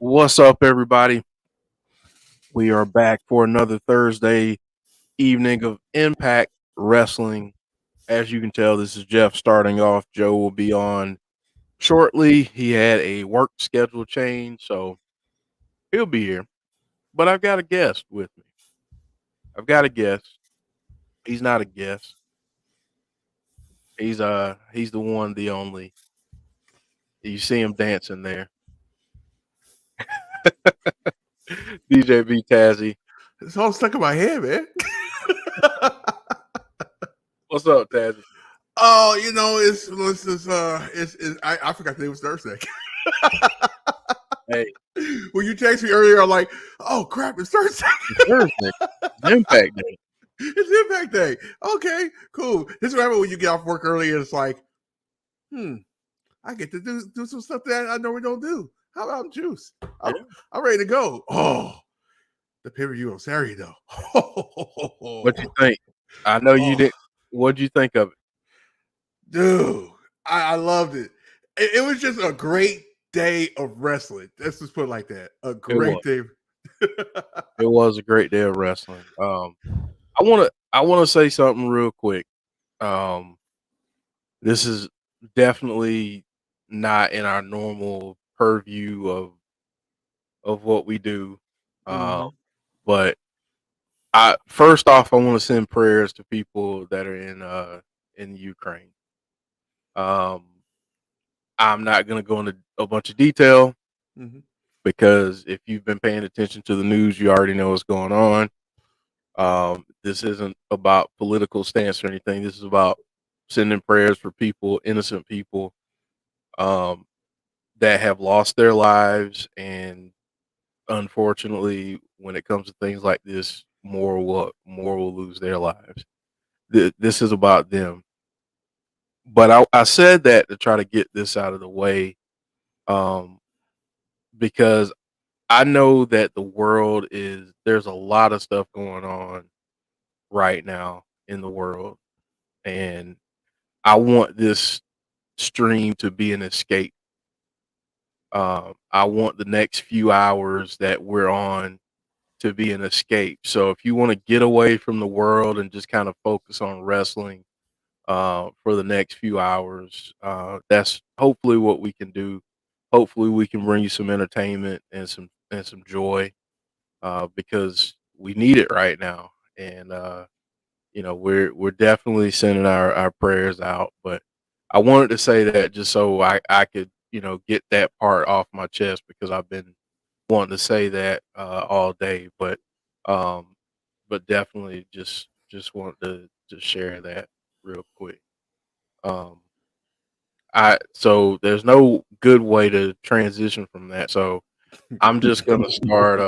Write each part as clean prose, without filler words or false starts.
What's up, everybody? We are back for another Thursday evening of Impact Wrestling. As you can tell, this is Jeff starting off. Joe will be on shortly. He had a work schedule change, so he'll be here. But I've got a guest with me. I've got a guest. He's not a guest. He's the one, the only. You see him dancing there. DJ B Tazzy. It's all stuck in my head, man. What's up, Tazzy? Oh, I forgot the name was Thursday. Hey, when you texted me earlier, I'm like, oh crap, it's Thursday. it's Thursday. It's Impact Day. It's Impact Day. Okay, cool. This is what happens when you get off work early and it's like, I get to do some stuff that I normally don't do. How about juice? I'm ready to go. Oh, the pay-per-view on Saturday though. What you think? I know you did. What'd you think of it? Dude, I loved it. It was just a great day of wrestling. Let's just put it like that. A great day. It was a great day of wrestling. I want to say something real quick. This is definitely not in our normal purview of what we do. But first off, I want to send prayers to people that are in Ukraine. I'm not going to go into a bunch of detail Mm-hmm. because if you've been paying attention to the news, you already know what's going on. This isn't about political stance or anything. This is about sending prayers for people, innocent people, um, that have lost their lives. And unfortunately, when it comes to things like this, more will lose their lives. This is about them. But I said that to try to get this out of the way, um, because I know that there's a lot of stuff going on right now in the world, and I want this stream to be an escape. I want the next few hours that we're on to be an escape. So if you want to get away from the world and just kind of focus on wrestling for the next few hours, that's hopefully what we can do. Hopefully we can bring you some entertainment and some joy, because we need it right now. And we're definitely sending our prayers out. But I wanted to say that just so I could get that part off my chest, because I've been wanting to say that all day. Um but definitely just want to share that real quick. um I so there's no good way to transition from that, so I'm just gonna start.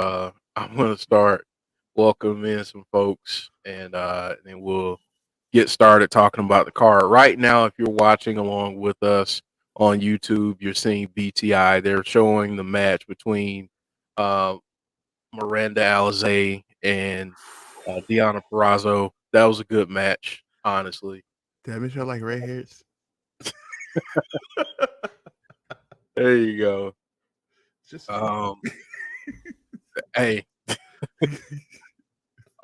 I'm gonna start welcoming in some folks, and then we'll get started talking about the card. Right now, if you're watching along with us on YouTube, you're seeing BTI. They're showing the match between uh, Miranda Alizé and Deonna Purrazzo. That was a good match, honestly. Damn it, y'all like red hairs. There you go. Just Hey,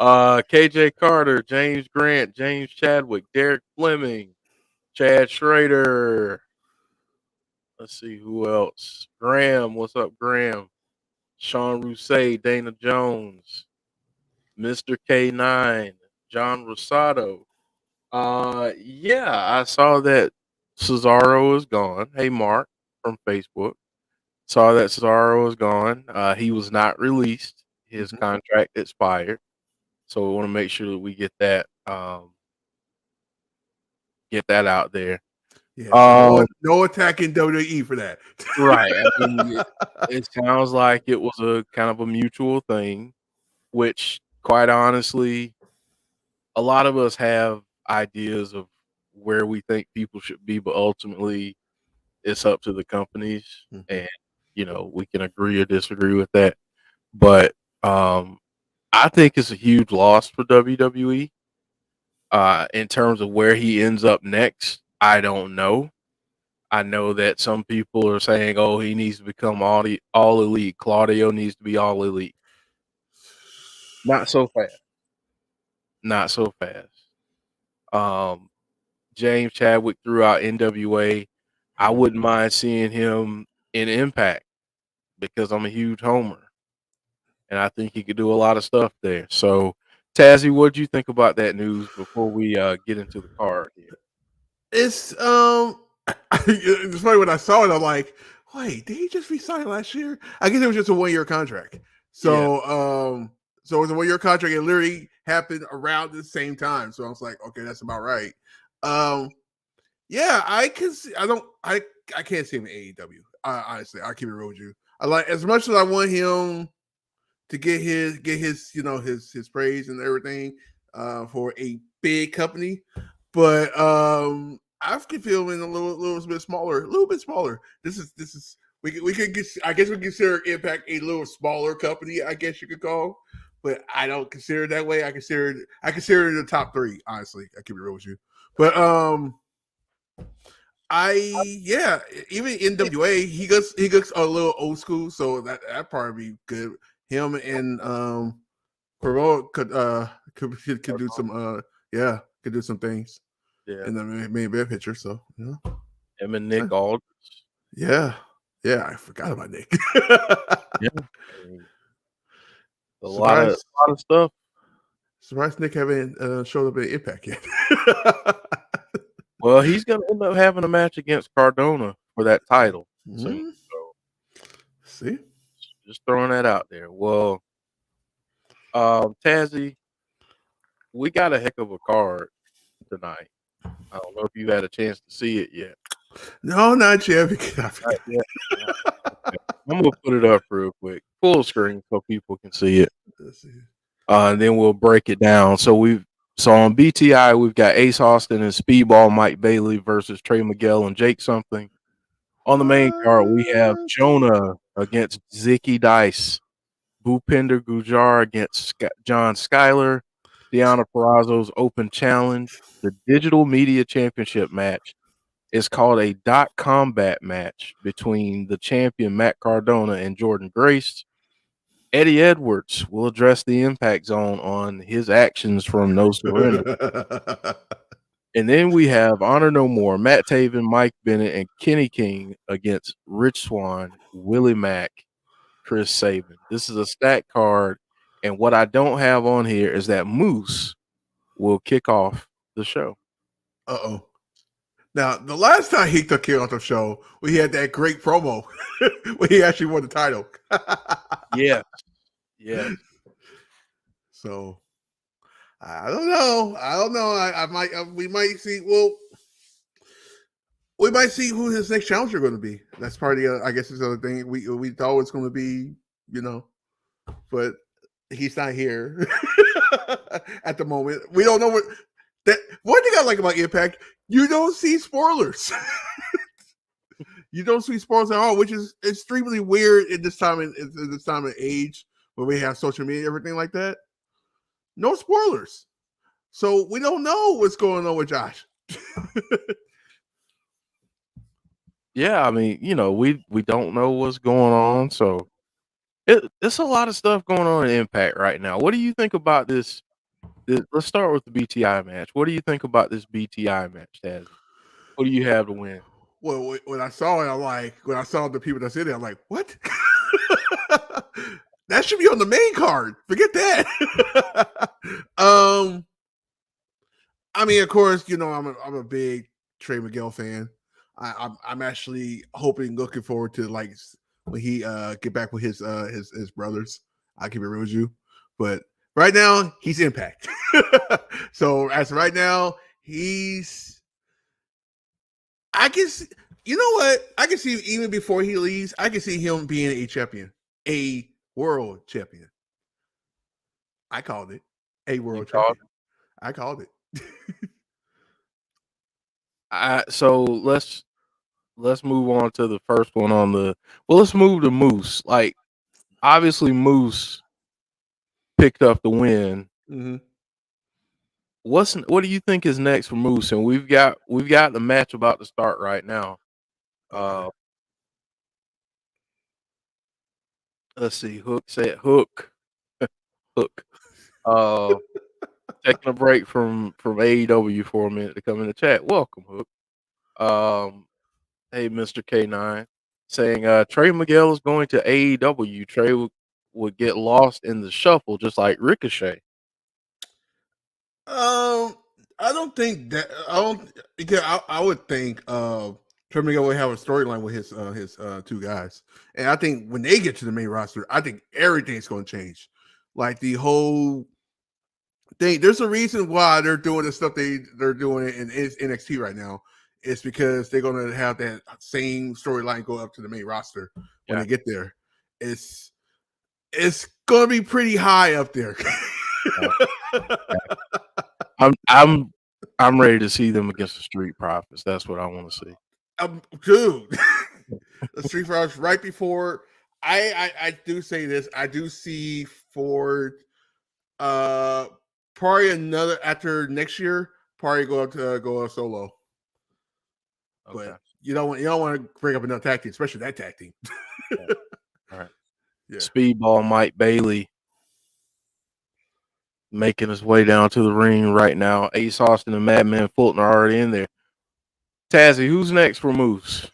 KJ Carter, James Grant, James Chadwick, Derek Fleming, Chad Schrader. Let's see who else. Graham, what's up, Graham? Sean Rousset, Dana Jones, Mr. K9, John Rosado. Yeah, I saw that Cesaro is gone. Hey, Mark from Facebook. Saw that Cesaro is gone. He was not released. His contract expired. So we want to make sure that we get that out there. yeah. Um, No attack in WWE for that. right. I mean, it sounds like it was a kind of a mutual thing, which, quite honestly, a lot of us have ideas of where we think people should be, but ultimately, it's up to the companies, and we can agree or disagree with that. But I think it's a huge loss for WWE. In terms of where he ends up next, I don't know. I know that some people are saying, "Oh, he needs to become all elite. Claudio needs to be all elite." Not so fast. Not so fast. Um, James Chadwick throughout NWA. I wouldn't mind seeing him in Impact because I'm a huge homer, and I think he could do a lot of stuff there. So, Tazzy, what do you think about that news before we get into the card here? It's it's funny when I saw it. I'm like, wait, did he just resign last year? I guess it was just a 1 year contract. So so it was a 1 year contract. It literally happened around the same time. So I was like, okay, that's about right. Yeah, I can see. I can't see him in AEW. Honestly, I'll keep it real with you. I like, as much as I want him to get his his praise and everything for a big company, but I can feel him in a little bit smaller, This is we could get, I guess we consider Impact a little smaller company, I guess you could call, but I don't consider it that way. I consider it the top three. Honestly, I keep it real with you, but even NWA, he gets a little old school, so that probably be good. Him and Perot could do some could do some things Yeah, in the main event picture. So him and Nick Aldis. yeah, I forgot about Nick. Yeah, I mean, a surprised lot of stuff. Surprised Nick haven't showed up at Impact yet. Well, he's gonna end up having a match against Cardona for that title soon. So See, just throwing that out there. Well, Tazzy, we got a heck of a card tonight. I don't know if you had a chance to see it yet. no, not yet. Not yet. Okay. I'm gonna put it up real quick, full screen, so people can see it. Let's see. And then we'll break it down. So on BTI we've got Ace Austin and Speedball Mike Bailey versus Trey Miguel and Jake something. On the main card we have What? JONAH against Zicky Dice, Bhupinder Gujjar against John Skyler, Deonna Purrazzo's Open Challenge. The Digital Media Championship match is called a Dotcombat match between the champion Mack Cardona and Jordynne Grace. Eddie Edwards will address the Impact Zone on his actions from No Surrender. And then we have Honor No More, Matt Taven, Mike Bennett, and Kenny King against Rich Swann, Willie Mack, Chris Sabin. This is a stack card. And what I don't have on here is that Moose will kick off the show. Uh-oh. Now, the last time he took care of the show, we had that great promo when he actually won the title. Yeah. Yeah. So, I don't know. I might. We might see. Well, we might see who his next challenger going to be. That's part of the. I guess this other thing we thought was going to be. But he's not here at the moment. We don't know what. That one thing I like about Impact, you don't see spoilers. You don't see spoilers at all, which is extremely weird in this time in this time of age where we have social media, everything like that. No spoilers, so we don't know what's going on with Josh. Yeah, I mean, we don't know what's going on, so it's a lot of stuff going on in Impact right now. What do you think about this? Let's start with the BTI match. What do you think about this BTI match, Tazzy? What do you have to win? Well, when I saw it, when I saw the people that's in it, I'm like, what? That should be on the main card. Forget that. I mean, of course, I'm a big Trey Miguel fan. I'm actually looking forward to like when he get back with his brothers. I keep it real with you, but right now he's Impact. So as of right now, I can see, you know what? I can see even before he leaves, I can see him being a champion, a world champion. I called it a world champion. I called it. So let's move on to the first one on the. Well, let's move to Moose. Like, obviously, Moose picked up the win. Mm-hmm. What do you think is next for Moose? And we've got the match about to start right now. Okay. Let's see. Hook said Hook. Hook. Taking a break from AEW for a minute to come in the chat. Welcome, Hook. Hey, Mr. K9, saying Trey Miguel is going to AEW. Trey would get lost in the shuffle just like Ricochet. I don't think that. Because I would think Trey Miguel would have a storyline with his two guys, and I think when they get to the main roster, I think everything's going to change. Like the whole thing. There's a reason why they're doing the stuff they're doing in NXT right now. It's because they're going to have that same storyline go up to the main roster when they get there. It's going to be pretty high up there. I'm ready to see them against the Street Profits. That's what I want to see. Dude, the Street Profits right before. I do say this. I do see Ford. Probably another after next year. Probably go solo. Okay. But you don't want to bring up another tag team, especially that tag team. All right. Yeah. Speedball Mike Bailey making his way down to the ring right now. Ace Austin and Madman Fulton are already in there. Tazzy, who's next for Moose?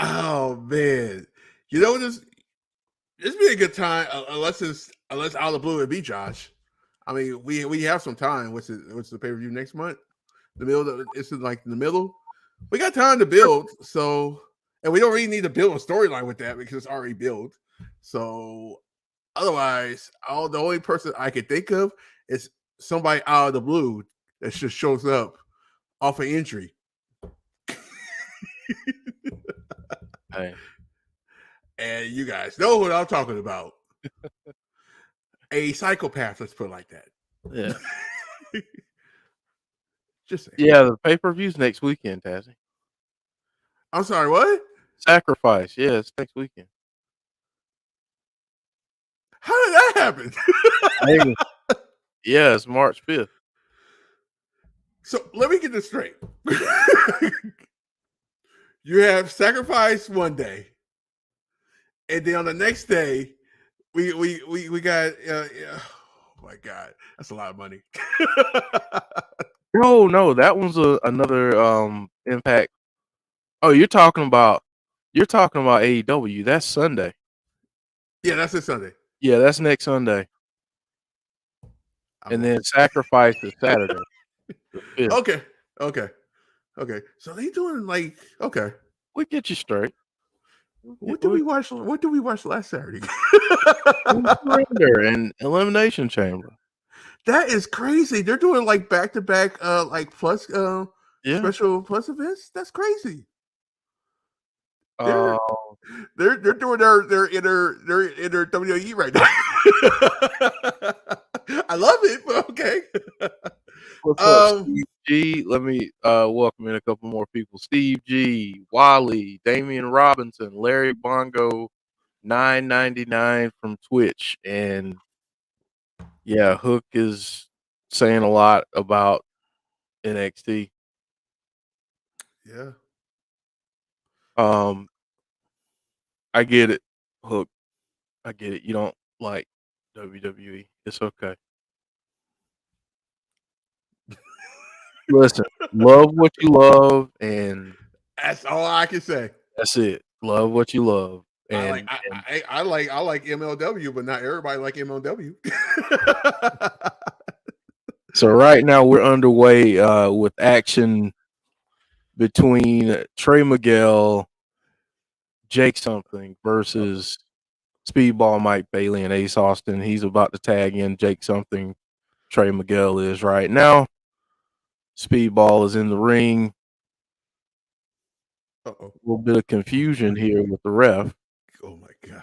Oh man, this be a good time unless out of the blue it be Josh. I mean, we have some time. What's the pay per view next month? The middle. It's like in the middle. We got time to build. So, and we don't really need to build a storyline with that because it's already built. So, otherwise, the only person I can think of is somebody out of the blue that just shows up off an injury. Hey. And you guys know what I'm talking about. A psychopath, let's put it like that. Yeah. Just saying. Yeah, the pay-per-view's next weekend, Tazzy. I'm sorry, what? Sacrifice. Yeah, it's next weekend. How did that happen? Yeah, it's March 5th. So let me get this straight. You have Sacrifice one day, and then on the next day, we got. Oh my God, that's a lot of money. No, that one's another Impact. Oh, you're talking about AEW. That's Sunday. Yeah, that's this Sunday. Yeah, that's next Sunday. And then Sacrifice is Saturday. Okay. So they doing like We get you straight. What did we watch? What did we watch last Saturday? Surrender and Elimination Chamber. That is crazy. They're doing like back to back, like plus special plus events. That's crazy. They're doing their inner WWE right now. I love it, but okay. What's up, Steve G? Let me welcome in a couple more people. Steve G, Wally, Damian Robinson, Larry Bongo, $9.99 from Twitch, and yeah, Hook is saying a lot about NXT. Yeah. I get it, Hook. I get it. You don't like WWE. It's okay. Listen, love what you love, and that's all I can say. That's it. Love what you love. And I like MLW, but not everybody like MLW. So right now we're underway with action between Trey Miguel, Jake something versus Speedball Mike Bailey and Ace Austin. He's about to tag in Jake something. Trey Miguel is right now. Speedball is in the ring. A little bit of confusion here with the ref. Oh my God.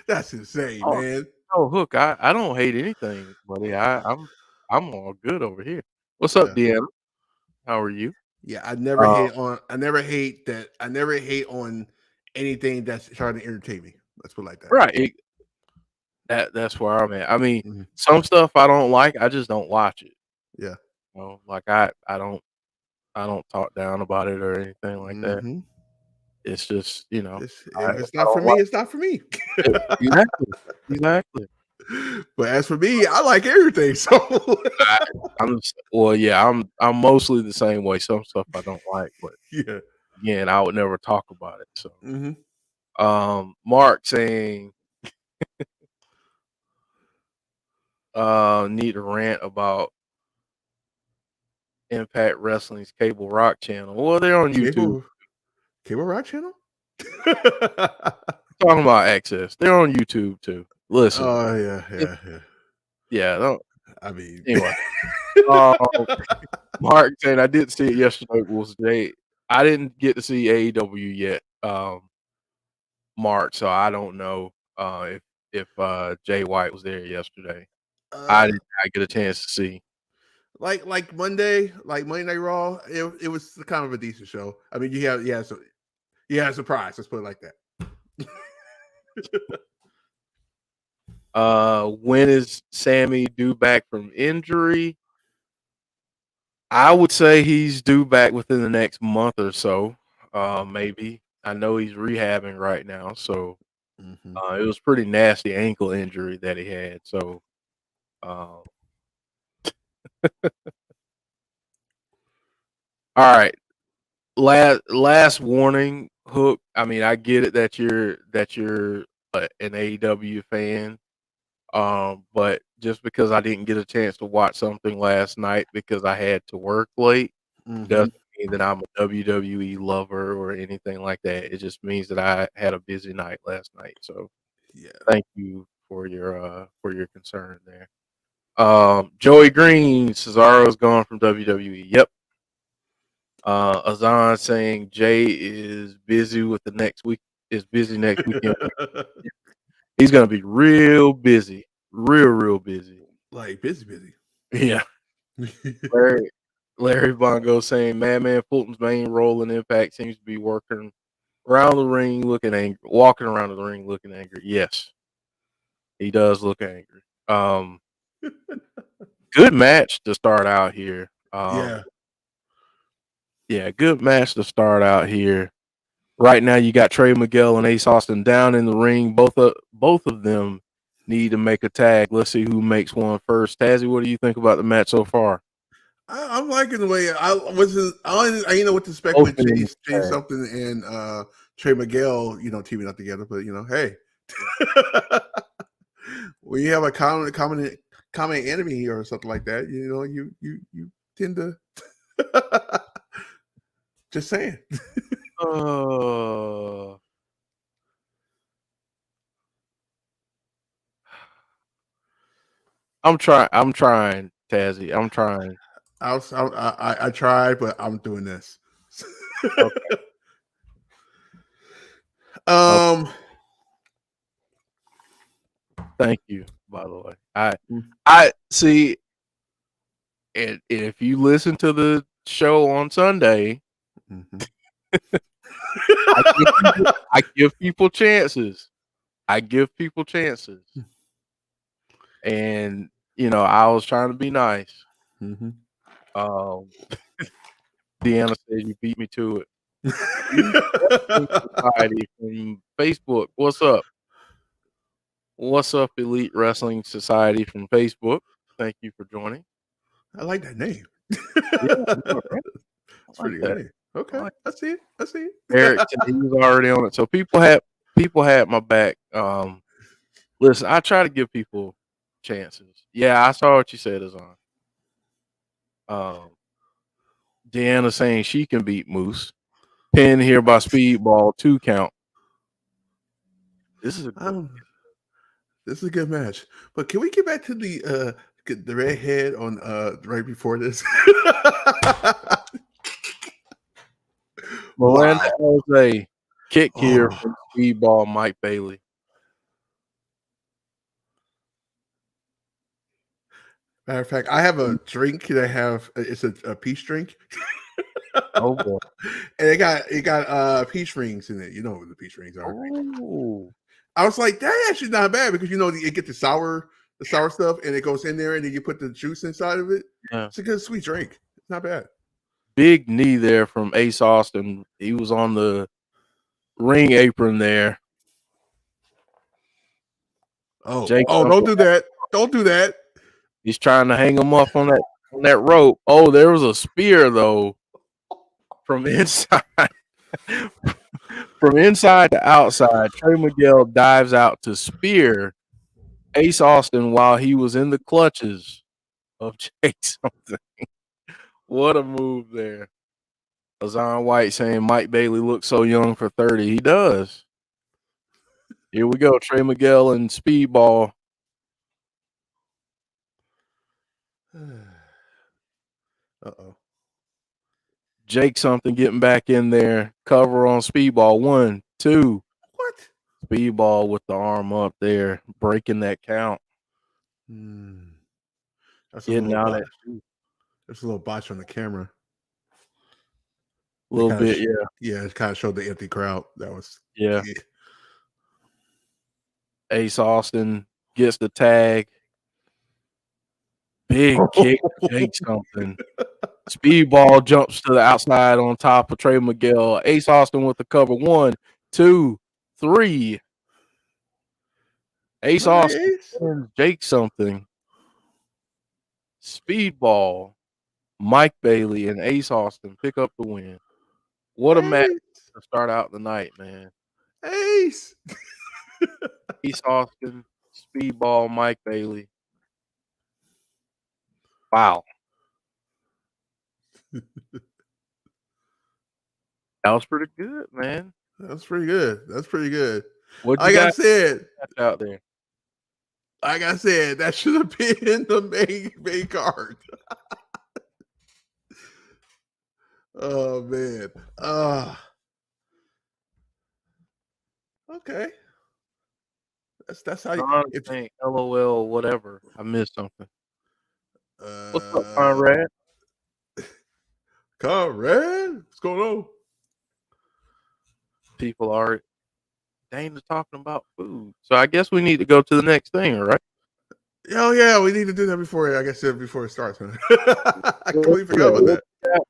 That's insane, man. Oh, Hook, I don't hate anything, buddy. I'm all good over here. What's up, Deonna? How are you? Yeah, I never hate on anything that's trying to entertain me. Let's put it like that. Right. That's where I'm at. I mean, some stuff I don't like, I just don't watch it. Yeah. You know, like I don't talk down about it or anything like that. It's just, you know, if it's not for me, it's not for me. Exactly. But as for me, I like everything. So I'm mostly the same way. Some stuff I don't like, but yeah, again, I would never talk about it. So, Mark saying, need to rant about Impact Wrestling's Cable Rock channel. Well, they're on YouTube. Cable Rock channel? Talking about access. They're on YouTube too. Listen. Oh, yeah. Don't. I mean, anyway. Mark saying I didn't see it yesterday. I didn't get to see AEW yet. Mark, so I don't know if Jay White was there yesterday. I didn't get a chance to see. Like Monday Night Raw, it was kind of a decent show. I mean, you had a surprise. Let's put it like that. When is Sammy due back from injury? I would say he's due back within the next month or so. Maybe. I know he's rehabbing right now, so it was pretty nasty ankle injury that he had. So, all right. Last warning, Hook. I mean, I get it that you're an AEW fan. But just because I didn't get a chance to watch something last night because I had to work late doesn't mean that I'm a WWE lover or anything like that. It just means that I had a busy night last night. So Yeah. thank you for your concern there. Joey Green, Cesaro's gone from WWE. Yep. Azan saying Jay is busy with the next week. Is busy next weekend. He's gonna be real busy, real busy. Like busy. Yeah. Larry Bongo saying Madman Fulton's main role in Impact seems to be walking around the ring looking angry. Yes, he does look angry. Good match to start out here. Yeah, good match to start out here. Right now, you got Trey Miguel and Ace Austin down in the ring. Both of them need to make a tag. Let's see who makes one first. Tazzy, what do you think about the match so far? I'm liking the way I didn't know what to expect with Chase something and Trey Miguel, teaming up together. But hey, when you have a common enemy or something like that, you tend to just saying. I'm trying, Tazzy. I'm trying. I tried, but I'm doing this. Okay. Thank you, by the way. I see, and if you listen to the show on Sunday, I give people chances. And I was trying to be nice. Deonna said you beat me to it. Society from Facebook. What's up? What's up, Elite Wrestling Society from Facebook? Thank you for joining. I like that name. It's pretty good name. Okay, I see it. Eric, he was already on it, so people had my back. Listen, I try to give people chances. Yeah, I saw what you said, Azan. Deanna saying she can beat Moose. Pin here by Speedball, 2 count. This is a good match. But can we get back to the redhead on right before this? Miranda has a kick here from Speedball Mike Bailey. Matter of fact, I have a drink that it's a peach drink. Oh boy. And it got peach rings in it. You know what the peach rings are. Oh. I was like, that actually not bad because it gets the sour stuff and it goes in there and then you put the juice inside of it. Yeah. It's a good sweet drink. It's not bad. Big knee there from Ace Austin. He was on the ring apron there. Oh, don't do that. Don't do that. He's trying to hang him up on that rope. Oh, there was a spear though from inside. From inside to outside, Trey Miguel dives out to spear Ace Austin while he was in the clutches of Jake something. What a move there. Azan White saying Mike Bailey looks so young for 30. He does. Here we go. Trey Miguel and Speedball. Uh-oh. Jake something getting back in there. Cover on Speedball. 1, 2. What? Speedball with the arm up there, breaking that count. That's getting out of There's a little botch on the camera. A little bit, yeah. Yeah, it kind of showed the empty crowd. That was Ace Austin gets the tag. Big kick, Jake something. Speedball jumps to the outside on top of Trey Miguel. Ace Austin with the cover. 1, 2, 3. Ace Austin and Jake something. Speedball, Mike Bailey, and Ace Austin pick up the win. What a match to start out the night, man. Ace. East Austin, Speedball, Mike Bailey. Wow. That was pretty good, man. That's pretty good. That's pretty good. What you Like I got said, out there? like I said, that should have been the main card. Oh man. Okay. That's how you if Saying LOL, whatever. I missed something. What's up, uh Conrad? Conrad, what's going on? People are Dana talking about food. So I guess we need to go to the next thing, all right? Oh yeah, we need to do that before before it starts. I completely forgot about that.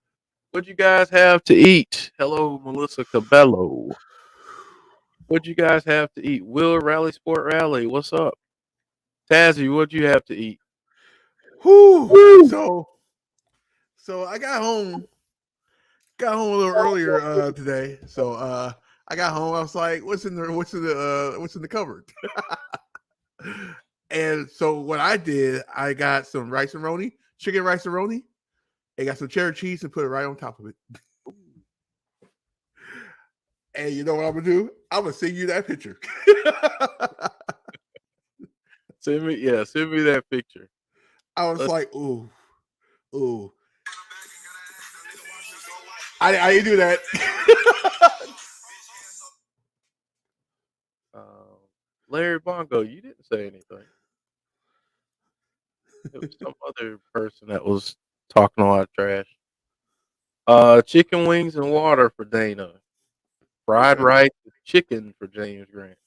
What'd you guys have to eat? Hello, Melissa Cabello. What'd you guys have to eat? Will Rally Sport Rally, what's up? Tazzy, what'd you have to eat? Whew. So I got home a little earlier today. So I got home. I was like, "What's in the cupboard?" And so what I did, I got some rice and roni, chicken rice and roni, and got some cheddar cheese and put it right on top of it. And you know what I'm gonna do? I'm gonna send you that picture. Send me that picture. I was like, ooh. I didn't do that. Larry Bongo, you didn't say anything. It was some other person that was talking a lot of trash. Chicken wings and water for Dana. Fried rice with chicken for James Grant.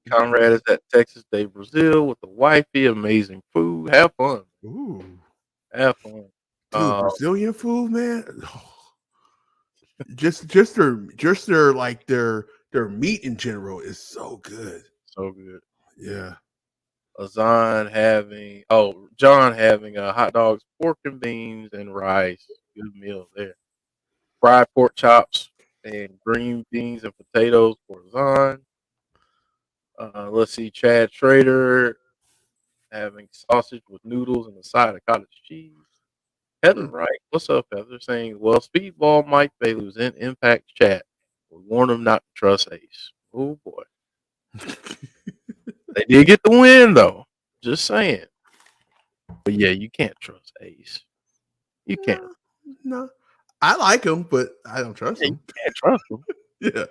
Conrad is at Texas Day, Brazil with the wifey. Amazing food. Have fun. Ooh. Have fun. Dude, Brazilian food, man. Just their like their meat in general is so good. So good. Yeah. John having hot dogs, pork and beans, and rice. Good meal there. Fried pork chops and green beans and potatoes for Zahn. Let's see, Chad Schrader having sausage with noodles and a side of cottage cheese. Heather Wright, what's up, Heather? Saying, well, Speedball Mike Bailey was in Impact chat. We warned him not to trust Ace. Oh, boy. They did get the win, though. Just saying. But, yeah, you can't trust Ace. You can't. No. I like him, but I don't trust him. You can't trust him. Yeah.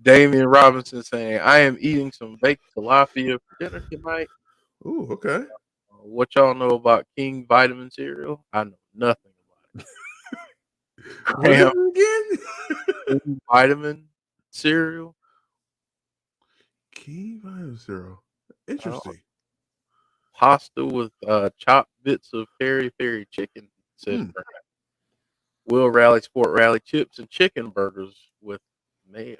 Damian Robinson saying, I am eating some baked tilapia for dinner tonight. Ooh, okay. What y'all know about King Vitamin cereal? I know nothing about it. What is it again? King Vitamin cereal. King Vitamin cereal. Interesting. Pasta with chopped bits of peri peri chicken. Says Will Rally Sport Rally chips and chicken burgers with mayo.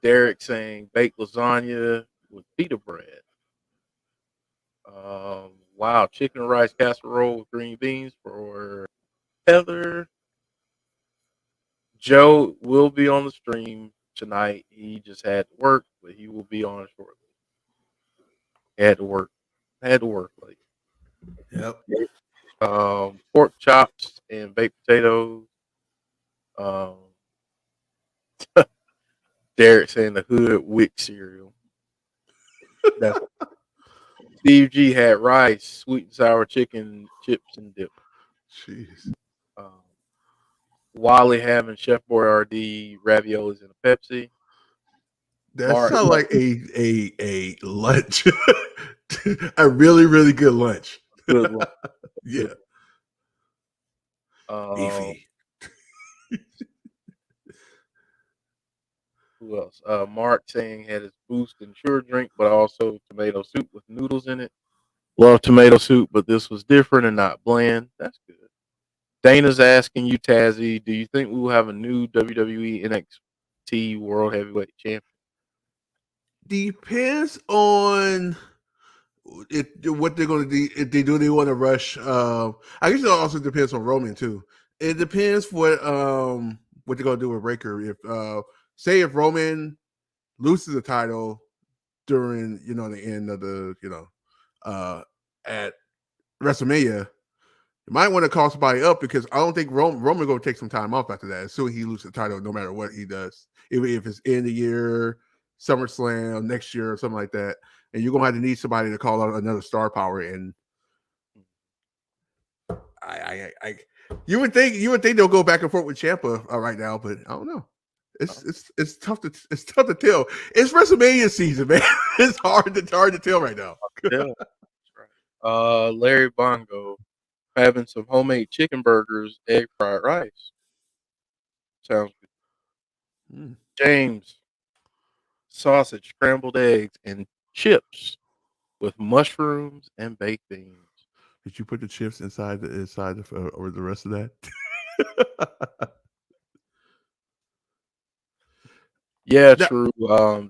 Derek saying baked lasagna with pita bread. Wow, chicken and rice casserole with green beans for Heather. Joe will be on the stream tonight. He just had to work, but he will be on shortly. Had to work late. Yep. Pork chops and baked potatoes. Derek saying the Hood Wick cereal. Steve G had rice, sweet and sour chicken, chips, and dip. Jeez. Wally having Chef Boyardee raviolis and a Pepsi. That sounds like a lunch. A really, really good lunch. Good lunch. Yeah. Beefy. Who else? Mark saying had his Boost and Sure drink, but also tomato soup with noodles in it. Love tomato soup, but this was different and not bland. That's good. Dana's asking you, Tazzy, do you think we will have a new WWE NXT World Heavyweight Champion? Depends on what they're going to do. If they want to rush. I guess it also depends on Roman too. It depends what they're going to do with Breaker. If say if Roman loses the title during the end of the at WrestleMania, you might want to call somebody up because I don't think Roman going to take some time off after that. As soon as he loses the title, no matter what he does, if it's end of the year, SummerSlam next year or something like that, and you're going to have to need somebody to call out another star power. And I you would think they'll go back and forth with Ciampa right now, but I don't know. It's tough to tell. It's WrestleMania season, man. It's hard to tell right now. Yeah. Larry Bongo having some homemade chicken burgers, egg fried rice. Sounds good. James, sausage, scrambled eggs, and chips with mushrooms and baked beans. Did you put the chips inside or the rest of that? Yeah, true.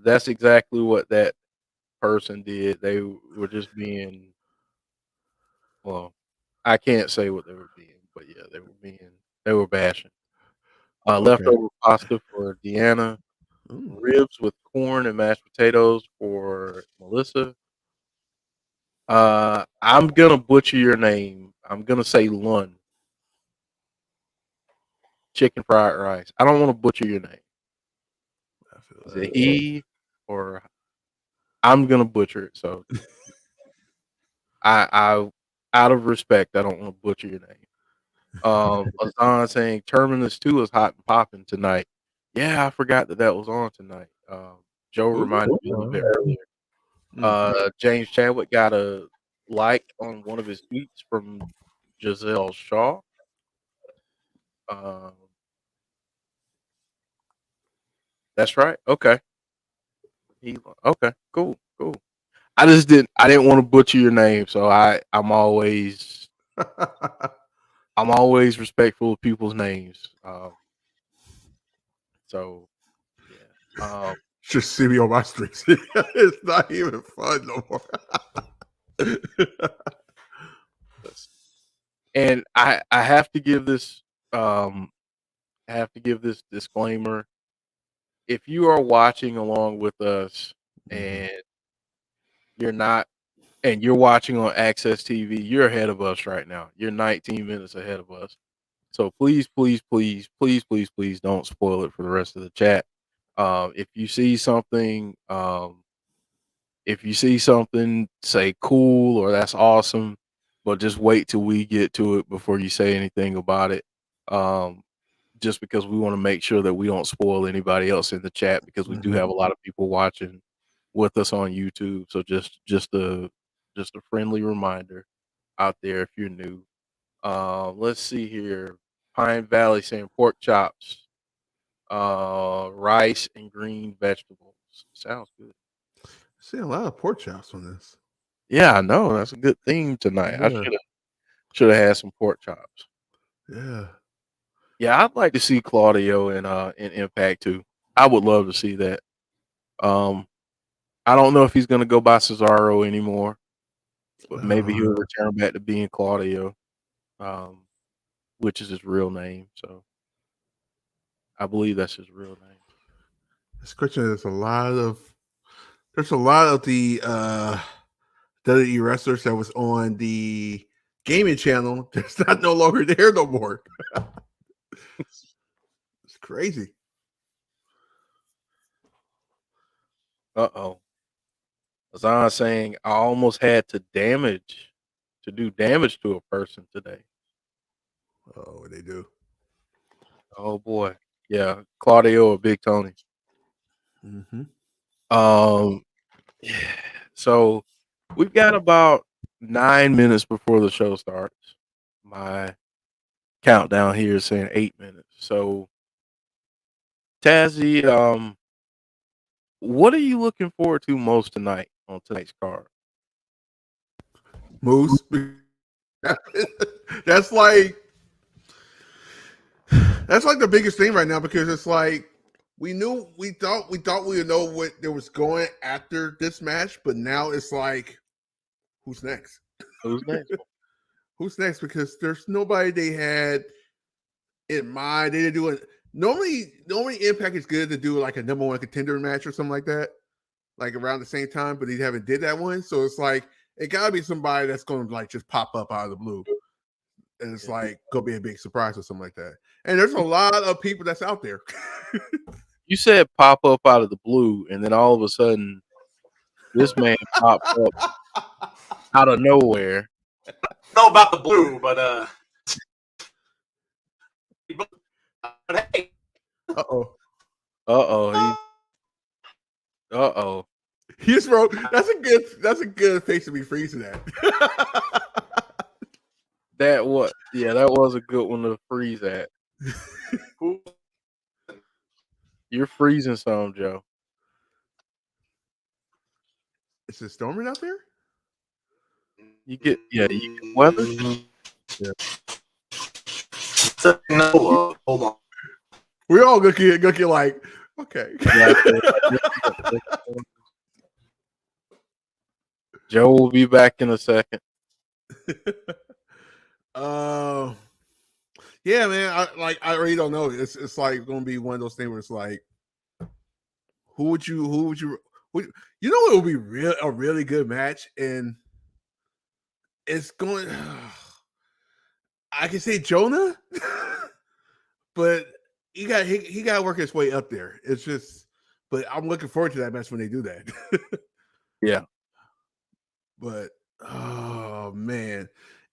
That's exactly what that person did. They were just being, well, I can't say what they were being, but yeah, they were bashing. Leftover pasta for Deonna. Ribs with corn and mashed potatoes for Melissa. I'm gonna butcher your name. I'm gonna say Lun. Chicken fried rice. I don't want to butcher your name. Is it he or I'm gonna butcher it? So I out of respect, I don't want to butcher your name. Azan saying Terminus 2 is hot and popping tonight. Yeah, I forgot that was on tonight. Joe reminded me a little bit earlier. James Chadwick got a like on one of his tweets from Giselle Shaw. That's right. Okay. Okay. Cool. I didn't want to butcher your name, so I'm always respectful of people's names. So yeah. Just see me on my streets. It's not even fun no more. And I have to give this disclaimer. If you are watching along with us and you're watching on Access TV, you're ahead of us right now. You're 19 minutes ahead of us. So please don't spoil it for the rest of the chat. If you see something, say cool or that's awesome, but just wait till we get to it before you say anything about it. Just because we want to make sure that we don't spoil anybody else in the chat, because we do have a lot of people watching with us on YouTube. So just a friendly reminder out there if you're new. Let's see here. Pine Valley saying pork chops, rice and green vegetables. Sounds good. I see a lot of pork chops on this. Yeah, I know. That's a good theme tonight. Yeah. I should have had some pork chops. Yeah. Yeah, I'd like to see Claudio in Impact too. I would love to see that. I don't know if he's gonna go by Cesaro anymore, but maybe he'll return back to being Claudio, which is his real name. So I believe that's his real name. This question, there's a lot of the WWE wrestlers that was on the gaming channel that's not no longer there no more. It's crazy. Azan saying I almost had to do damage to a person today. Oh, what they do? Oh boy, yeah, Claudio or Big Tony. Yeah. So we've got about 9 minutes before the show starts. My countdown here is saying 8 minutes. So Tazzy, what are you looking forward to most tonight on tonight's card? Moose. That's like the biggest thing right now, because it's like we thought we would know what there was going after this match, but now it's like who's next? Who's next? Who's next? Because there's nobody they had in mind. They didn't do it. Normally Impact is good to do like a number one contender match or something like that, like around the same time, but they haven't did that one. So it's like it gotta be somebody that's gonna like just pop up out of the blue. And it's like gonna be a big surprise or something like that. And there's a lot of people that's out there. You said pop up out of the blue, and then all of a sudden, this man popped up out of nowhere. I don't know about the blue, but hey. He just wrote, that's a good face to be freezing at. That was a good one to freeze at. You're freezing some, Joe. Is it storming out there? You get weather. Yeah. No, hold on. We're all gonna get like, okay. Joe will be back in a second. Yeah, man. I really don't know. It's like gonna be one of those things where it's like, who would you you know it would be a really good match, and it's going. I can say JONAH, but he got to work his way up there. It's just, but I'm looking forward to that match when they do that. Yeah, but oh man,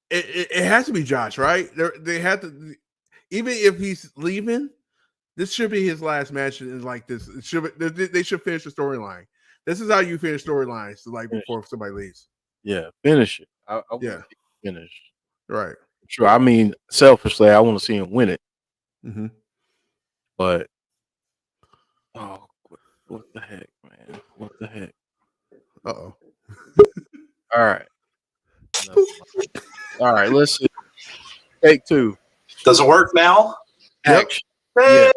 it has to be Josh, right? They have to, even if he's leaving. This should be his last match, and like this, they should finish the storyline. This is how you finish storylines, like before somebody leaves. Yeah, finish it. I yeah, finished. Right. Sure. I mean, selfishly, I want to see him win it. Mm-hmm. But what the heck, man? What the heck? Uh-oh. All right. All right. Let's see. Take two. Does it work now? Action. Hey!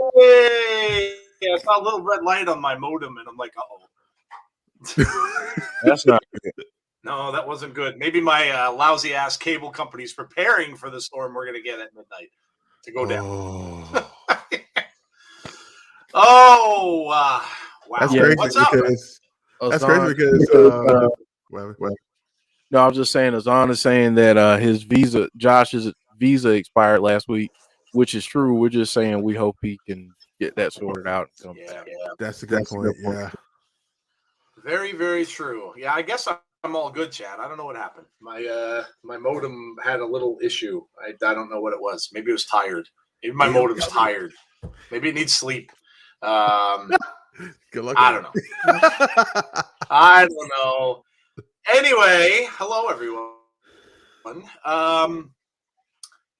Yeah, I saw a little red light on my modem, and I'm like, uh-oh. That's not good. No, that wasn't good. Maybe my lousy-ass cable company's preparing for the storm we're going to get at midnight to go down. Wow. That's crazy. What's up? That's crazy because no, I was just saying, Azan is saying that Josh's visa expired last week, which is true. We're just saying we hope he can get that sorted out and come back. Yeah. That's a good point. Yeah. Very, very true. Yeah, I guess I'm all good, Chad. I don't know what happened. My modem had a little issue. I don't know what it was. Maybe it was tired. Maybe my modem's tired. Maybe it needs sleep. Good luck. I don't know. I don't know. Anyway, hello everyone.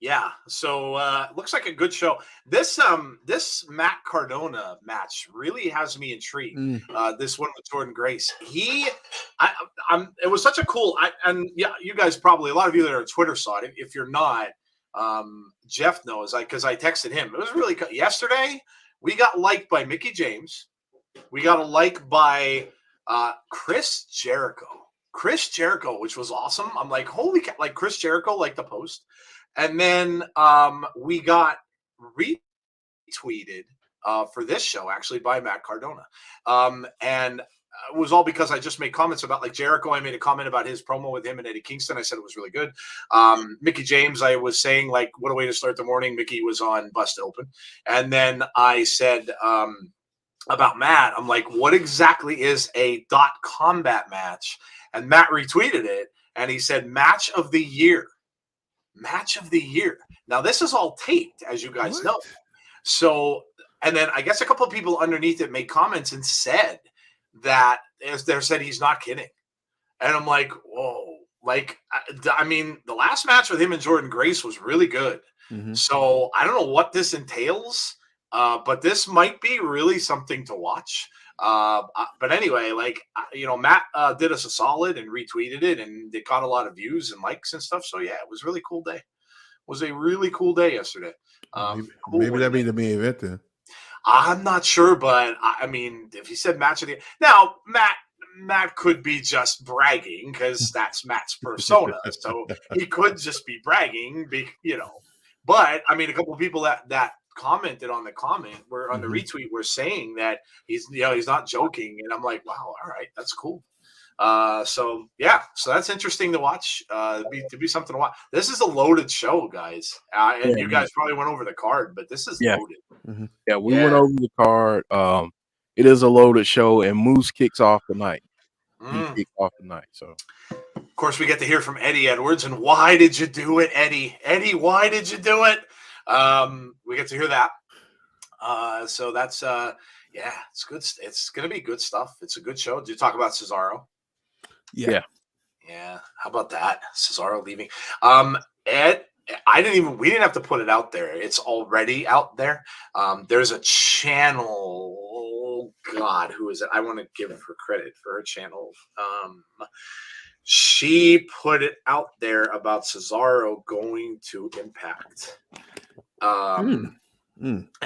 Yeah, so looks like a good show. This Mack Cardona match really has me intrigued. This one with Jordynne Grace. It was such a cool. And yeah, you guys probably, a lot of you that are on Twitter saw it. If you're not, Jeff knows. Because I texted him. It was really yesterday. We got liked by Mickie James. We got a like by Chris Jericho. Chris Jericho, which was awesome. I'm like, holy cow! Like Chris Jericho, like the post. And then we got retweeted for this show, actually, by Mack Cardona. And it was all because I just made comments about, like, Jericho. I made a comment about his promo with him and Eddie Kingston. I said it was really good. Mickie James, I was saying, like, what a way to start the morning. Mickie was on Busted Open. And then I said about Matt, I'm like, what exactly is a .combat match? And Matt retweeted it, and he said, match of the year. Match of the year. Now, this is all taped, as you guys know. So, and then I guess a couple of people underneath it made comments and said that, as they said, he's not kidding. And I'm like, whoa. Like, I mean, the last match with him and Jordynne Grace was really good. Mm-hmm. So I don't know what this entails, but this might be really something to watch. But anyway, like, Matt did us a solid and retweeted it, and it got a lot of views and likes and stuff. So yeah, it was a really cool day. It was a really cool day yesterday. Maybe that'd be the main event then. I'm not sure, but I mean, if he said match of the now, Matt Matt could be just bragging because that's Matt's persona. So he could just be bragging, But I mean, a couple of people that commented on the comment were on the retweet were saying that he's not joking, and I'm like, wow, all right, that's cool. So that's interesting to watch. To be something to watch. This is a loaded show, guys. And you guys probably went over the card, but this is loaded. Mm-hmm. Yeah, we went over the card. It is a loaded show, and Moose kicks off the night. He kicks off the night. So, of course, we get to hear from Eddie Edwards. And why did you do it, Eddie? Eddie, why did you do it? We get to hear that. So that's it's good. It's gonna be good stuff. It's a good show. Did you talk about Cesaro? Yeah. How about that? Cesaro leaving. Ed, we didn't have to put it out there. It's already out there. There's a channel. Oh God, who is it? I want to give her credit for her channel. She put it out there about Cesaro going to Impact. And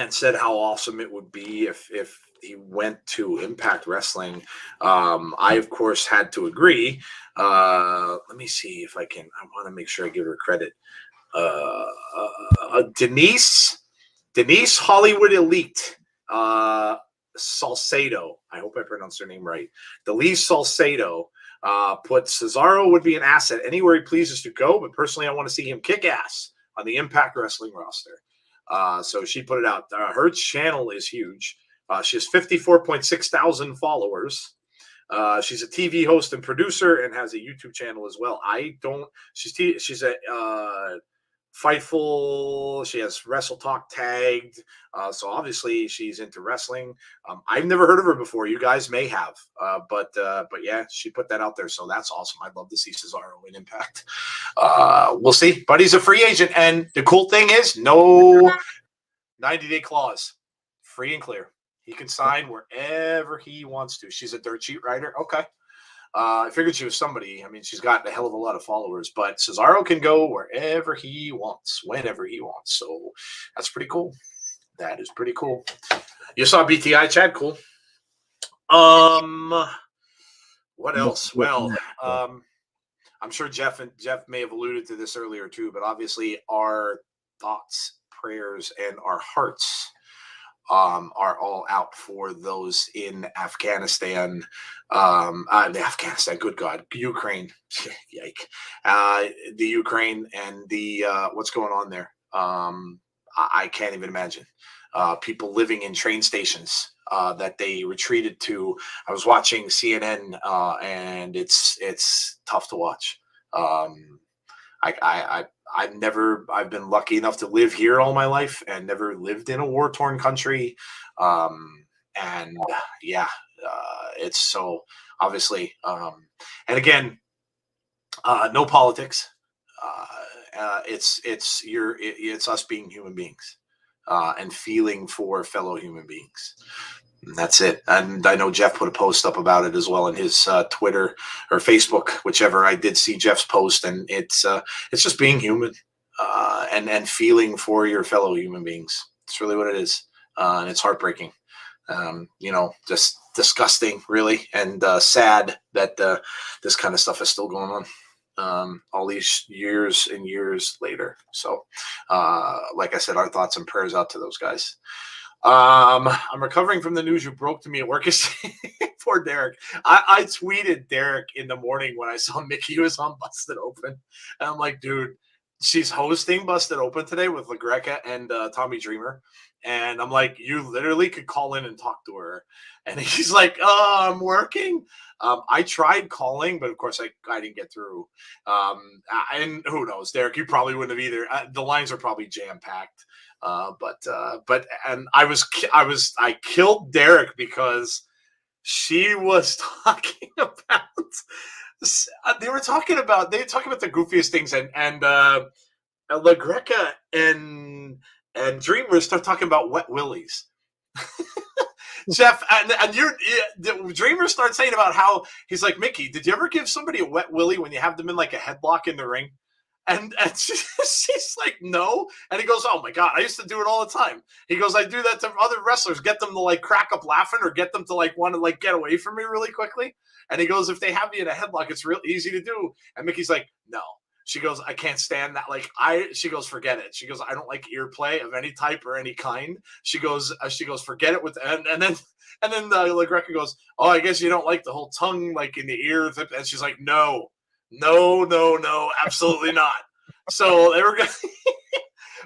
said how awesome it would be if he went to Impact Wrestling. I, of course, had to agree. Let me see if I can. I want to make sure I give her credit. Denise Hollywood Elite Salcedo. I hope I pronounced her name right. Denise Salcedo put Cesaro would be an asset anywhere he pleases to go, but personally, I want to see him kick ass on the Impact Wrestling roster. So she put it out. Her channel is huge. She has 54.6 thousand followers. She's a TV host and producer and has a YouTube channel as well. She's a Fightful. She has Wrestle Talk tagged. So obviously she's into wrestling. I've never heard of her before. You guys may have. But yeah, she put that out there. So that's awesome. I'd love to see Cesaro in Impact. We'll see. But he's a free agent. And the cool thing is no 90-day clause. Free and clear. He can sign wherever he wants to. She's a dirt sheet writer. Okay. I figured she was somebody. I mean, she's got a hell of a lot of followers, but Cesaro can go wherever he wants, whenever he wants. So that's pretty cool. That is pretty cool. You saw BTI, Chad? Cool. What else? Well, I'm sure Jeff may have alluded to this earlier too, but obviously our thoughts, prayers, and our hearts are all out for those in Afghanistan. Afghanistan, good God, Ukraine, yike. The Ukraine and the what's going on there. I can't even imagine. People living in train stations that they retreated to. I was watching CNN, and it's tough to watch. I've been lucky enough to live here all my life and never lived in a war-torn country. It's so obviously, and again, no politics. It's us being human beings, and feeling for fellow human beings. And that's it. And I know Jeff put a post up about it as well in his Twitter or Facebook, whichever. I did see Jeff's post, and it's just being human, and feeling for your fellow human beings. It's really what it is, and it's heartbreaking. Just disgusting, really, and sad that this kind of stuff is still going on all these years and years later. So, like I said, our thoughts and prayers out to those guys. I'm recovering from the news you broke to me at work. Poor Derek. I tweeted Derek in the morning when I saw Mickey was on Busted Open. And I'm like, dude, she's hosting Busted Open today with LaGreca and Tommy Dreamer. And I'm like, you literally could call in and talk to her. And he's like, I'm working. I tried calling, but of course I didn't get through. And who knows, Derek, you probably wouldn't have either. The lines are probably jam-packed. But I killed Derek because she was talking about they were talking about the goofiest things, and LaGreca and Dreamer start talking about wet willies. Jeff, and Dreamer starts saying about how he's like, Mickey, did you ever give somebody a wet willy when you have them in like a headlock in the ring? And she's like, no. And he goes, oh my God, I used to do it all the time. He goes, I do that to other wrestlers, get them to like crack up laughing or get them to like want to like get away from me really quickly. And he goes, if they have me in a headlock, it's real easy to do. And Mickey's like, no. She goes, I can't stand that. Like she goes, forget it. She goes, I don't like ear play of any type or any kind. She goes, forget it with, and then like Rebecca goes, oh, I guess you don't like the whole tongue, like in the ear. And she's like, no, absolutely not. So they were going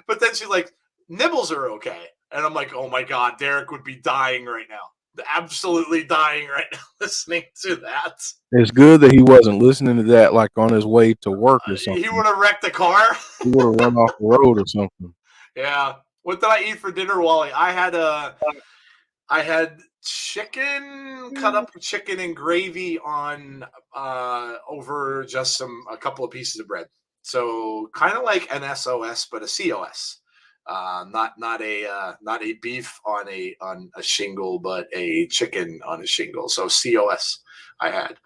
but then she's like, nibbles are okay. And I'm like, oh my God, Derek would be dying right now. Absolutely dying right now listening to that. It's good that he wasn't listening to that like on his way to work or something. He would have wrecked the car. He would have run off the road or something. Yeah. What did I eat for dinner, Wally? I had chicken, cut up chicken and gravy on over just a couple of pieces of bread. So kind of like an SOS, but a COS. Not a beef on a shingle, but a chicken on a shingle. So COS I had.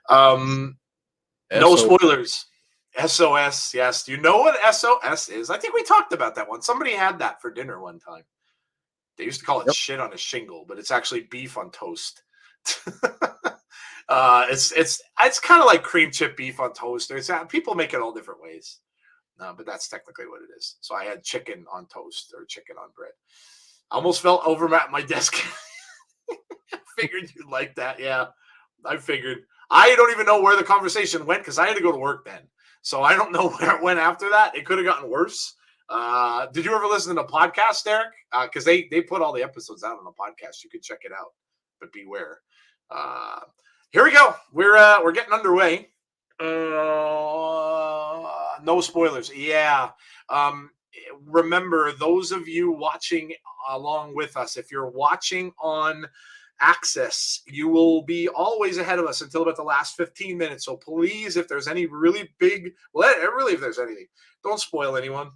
No spoilers. SOS, yes. Do you know what SOS is? I think we talked about that one. Somebody had that for dinner one time. They used to call it shit on a shingle, but it's actually beef on toast. It's kind of like cream chip beef on toast. People make it all different ways. But that's technically what it is. So I had chicken on toast or chicken on bread. I almost fell over at my desk. I figured you'd like that. Yeah, I figured. I don't even know where the conversation went because I had to go to work then. So I don't know where it went after that. It could have gotten worse. Did you ever listen to the podcast, Derek? Because they put all the episodes out on the podcast. You can check it out, but beware. Here we go. We're getting underway. No spoilers. Yeah. Remember, those of you watching along with us, if you're watching on Access, you will be always ahead of us until about the last 15 minutes. So please, if there's any really big, really, if there's anything, don't spoil anyone.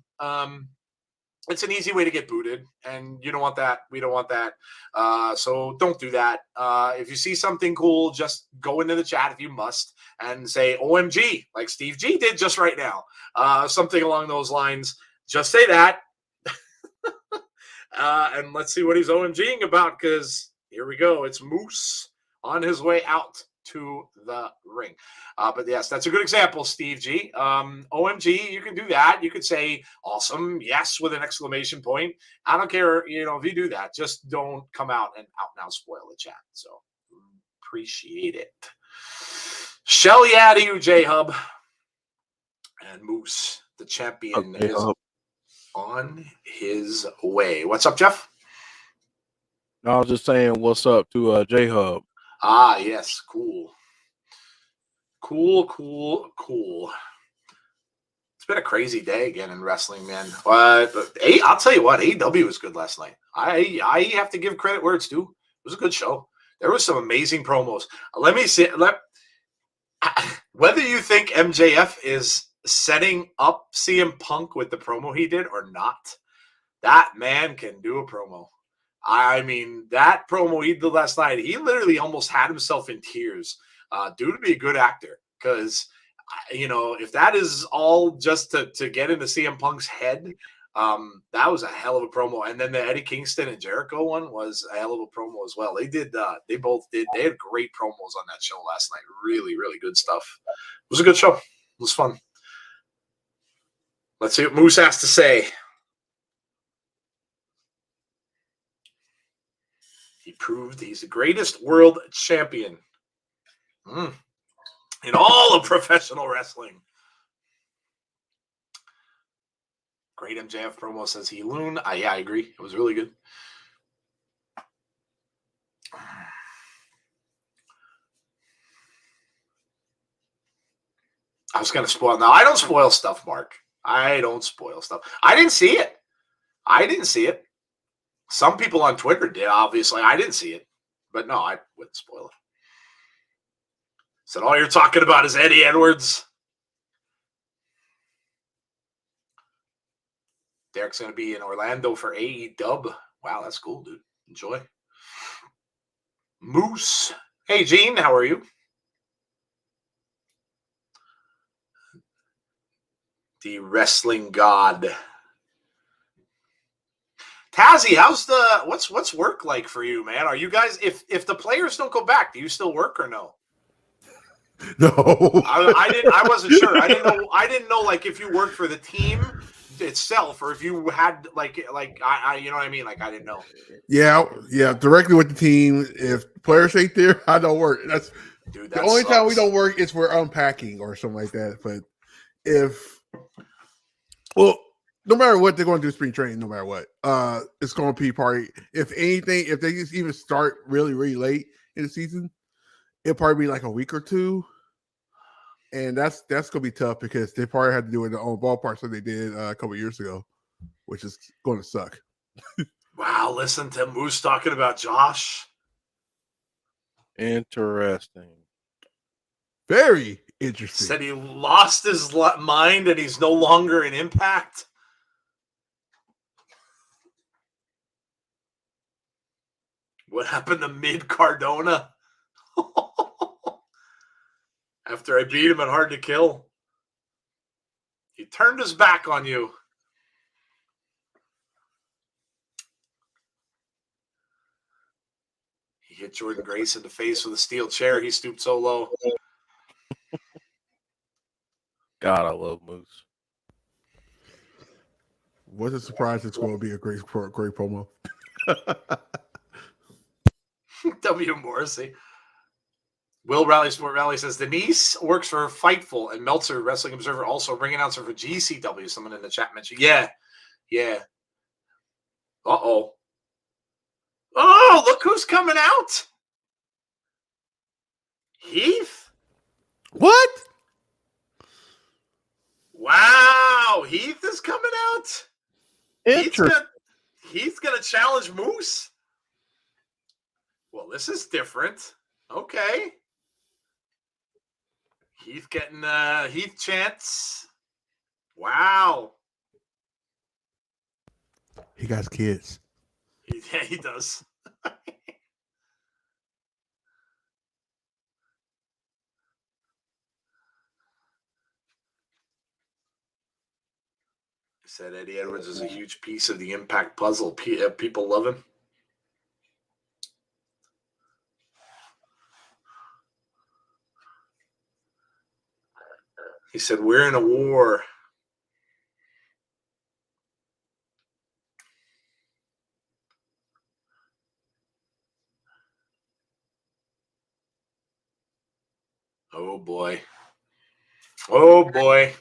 It's an easy way to get booted, and you don't want that. We don't want that. So don't do that. If you see something cool, just go into the chat if you must and say OMG, like Steve G did just right now. Something along those lines. Just say that. And let's see what he's OMGing about, because here we go. It's Moose on his way out to the ring. But yes, that's a good example, Steve G. OMG, you can do that. You could say awesome, yes, with an exclamation point. I don't care, if you do that, just don't come out and now spoil the chat. So appreciate it. Shell yeah to you, J-Hub. And Moose, the champion, is on his way. What's up, Jeff? I was just saying what's up to J-Hub. Ah, yes. Cool. It's been a crazy day again in wrestling, man. I'll tell you what, AEW was good last night. I have to give credit where it's due. It was a good show. There was some amazing promos. Let me see. Whether you think MJF is setting up CM Punk with the promo he did or not, that man can do a promo. I mean, that promo he did last night, he literally almost had himself in tears. Dude would be a good actor because, if that is all just to get into CM Punk's head, that was a hell of a promo. And then the Eddie Kingston and Jericho one was a hell of a promo as well. They had great promos on that show last night. Really, really good stuff. It was a good show. It was fun. Let's see what Moose has to say. He proved he's the greatest world champion in all of professional wrestling. Great MJF promo, says he loon. Yeah, I agree. It was really good. I was going to spoil. No, I don't spoil stuff, Mark. I don't spoil stuff. I didn't see it. Some people on Twitter did, obviously. I didn't see it. But no, I wouldn't spoil it. Said all you're talking about is Eddie Edwards. Derek's going to be in Orlando for AEW. Wow, that's cool, dude. Enjoy. Moose. Hey, Gene, how are you? The wrestling god. Tazzy, how's what's work like for you, man? Are you guys, if the players don't go back, do you still work or no? No. I wasn't sure. I didn't know like if you worked for the team itself or if you had like I you know what I mean? Like I didn't know. Yeah, directly with the team. If players ain't there, I don't work. That's Dude, the only time we don't work is for unpacking or something like that. But no matter what, they're going to do spring training. No matter what, it's going to be probably, if anything, if they just even start really, really late in the season, it'll probably be like a week or two, and that's going to be tough because they probably had to do it in their own ballpark, so they did a couple years ago, which is going to suck. Wow, listen to Moose talking about Josh. Interesting. Very interesting. Said he lost his mind and he's no longer in Impact. What happened to mid Cardona? After I beat him at Hard to Kill. He turned his back on you. He hit Jordynne Grace in the face with a steel chair. He stooped so low. God, I love Moose. Wasn't surprised it's going to be a great promo. W. Morrissey. Will Rally Sport Rally says Denise works for Fightful and Meltzer Wrestling Observer, also ring announcer for GCW. Someone in the chat mentioned. Yeah. Uh-oh. Oh, look who's coming out. Heath? What? Wow. Heath is coming out. Interesting. Heath's gonna challenge Moose. Well, this is different. Okay. Heath getting Heath chance. Wow. He got kids. Yeah, he does. Said Eddie Edwards is a huge piece of the Impact puzzle. People love him. He said, we're in a war. Oh, boy. Oh, boy.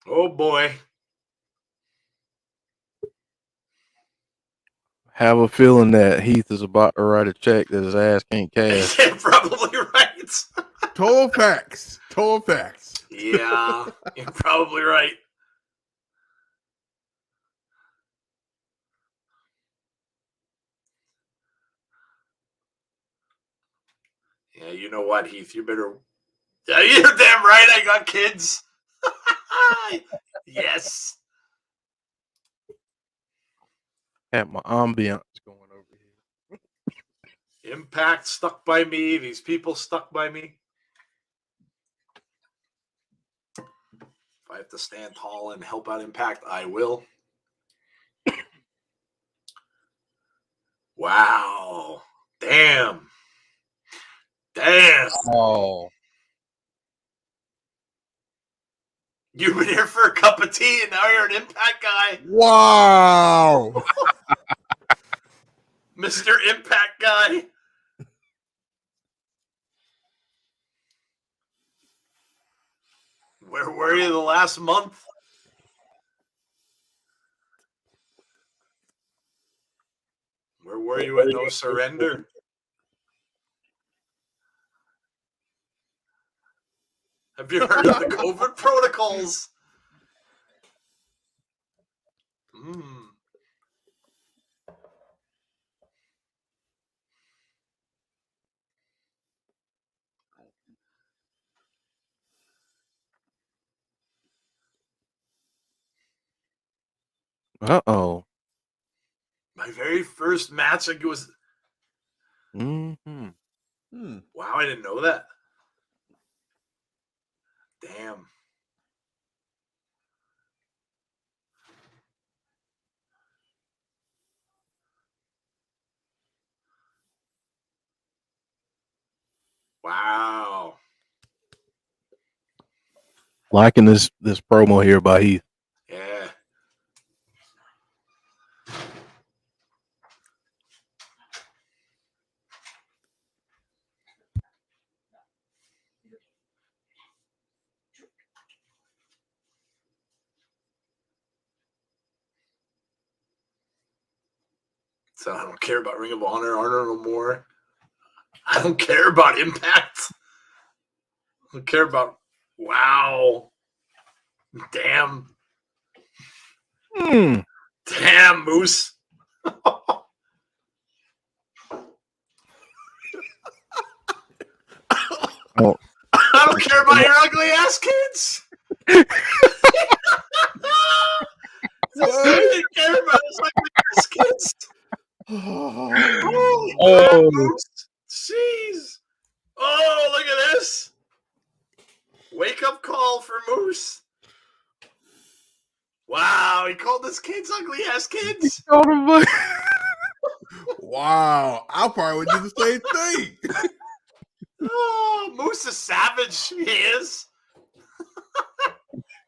Oh, boy. Have a feeling that Heath is about to write a check that his ass can't cash. Yeah, probably right. Total facts. Yeah, you're probably right. Yeah, you know what, Heath? You better. Yeah, you're damn right. I got kids. Yes. Have my ambiance going over here. Impact stuck by me. These people stuck by me. If I have to stand tall and help out Impact, I will. Wow. Damn. Oh. You've been here for a cup of tea and now you're an Impact guy. Wow. Mr. Impact guy. Where were you the last month? Where were you at No Surrender? Have you heard of the COVID protocols? Uh-oh. My very first match, it was. Mm-hmm. Wow, I didn't know that. Damn. Wow. Liking this promo here by Heath. Yeah. So I don't care about Ring of Honor no more. I don't care about Impact. I don't care about. Wow. Damn. Damn, Moose. Oh. I don't care about your ugly ass kids. That's all you didn't care about his ugly ass kids. Holy crap, Moose. Jeez. Oh, look at this. Wake up call for Moose. Wow, he called his kids ugly ass kids. Wow, I probably would do the same thing. Oh, Moose is savage. He is.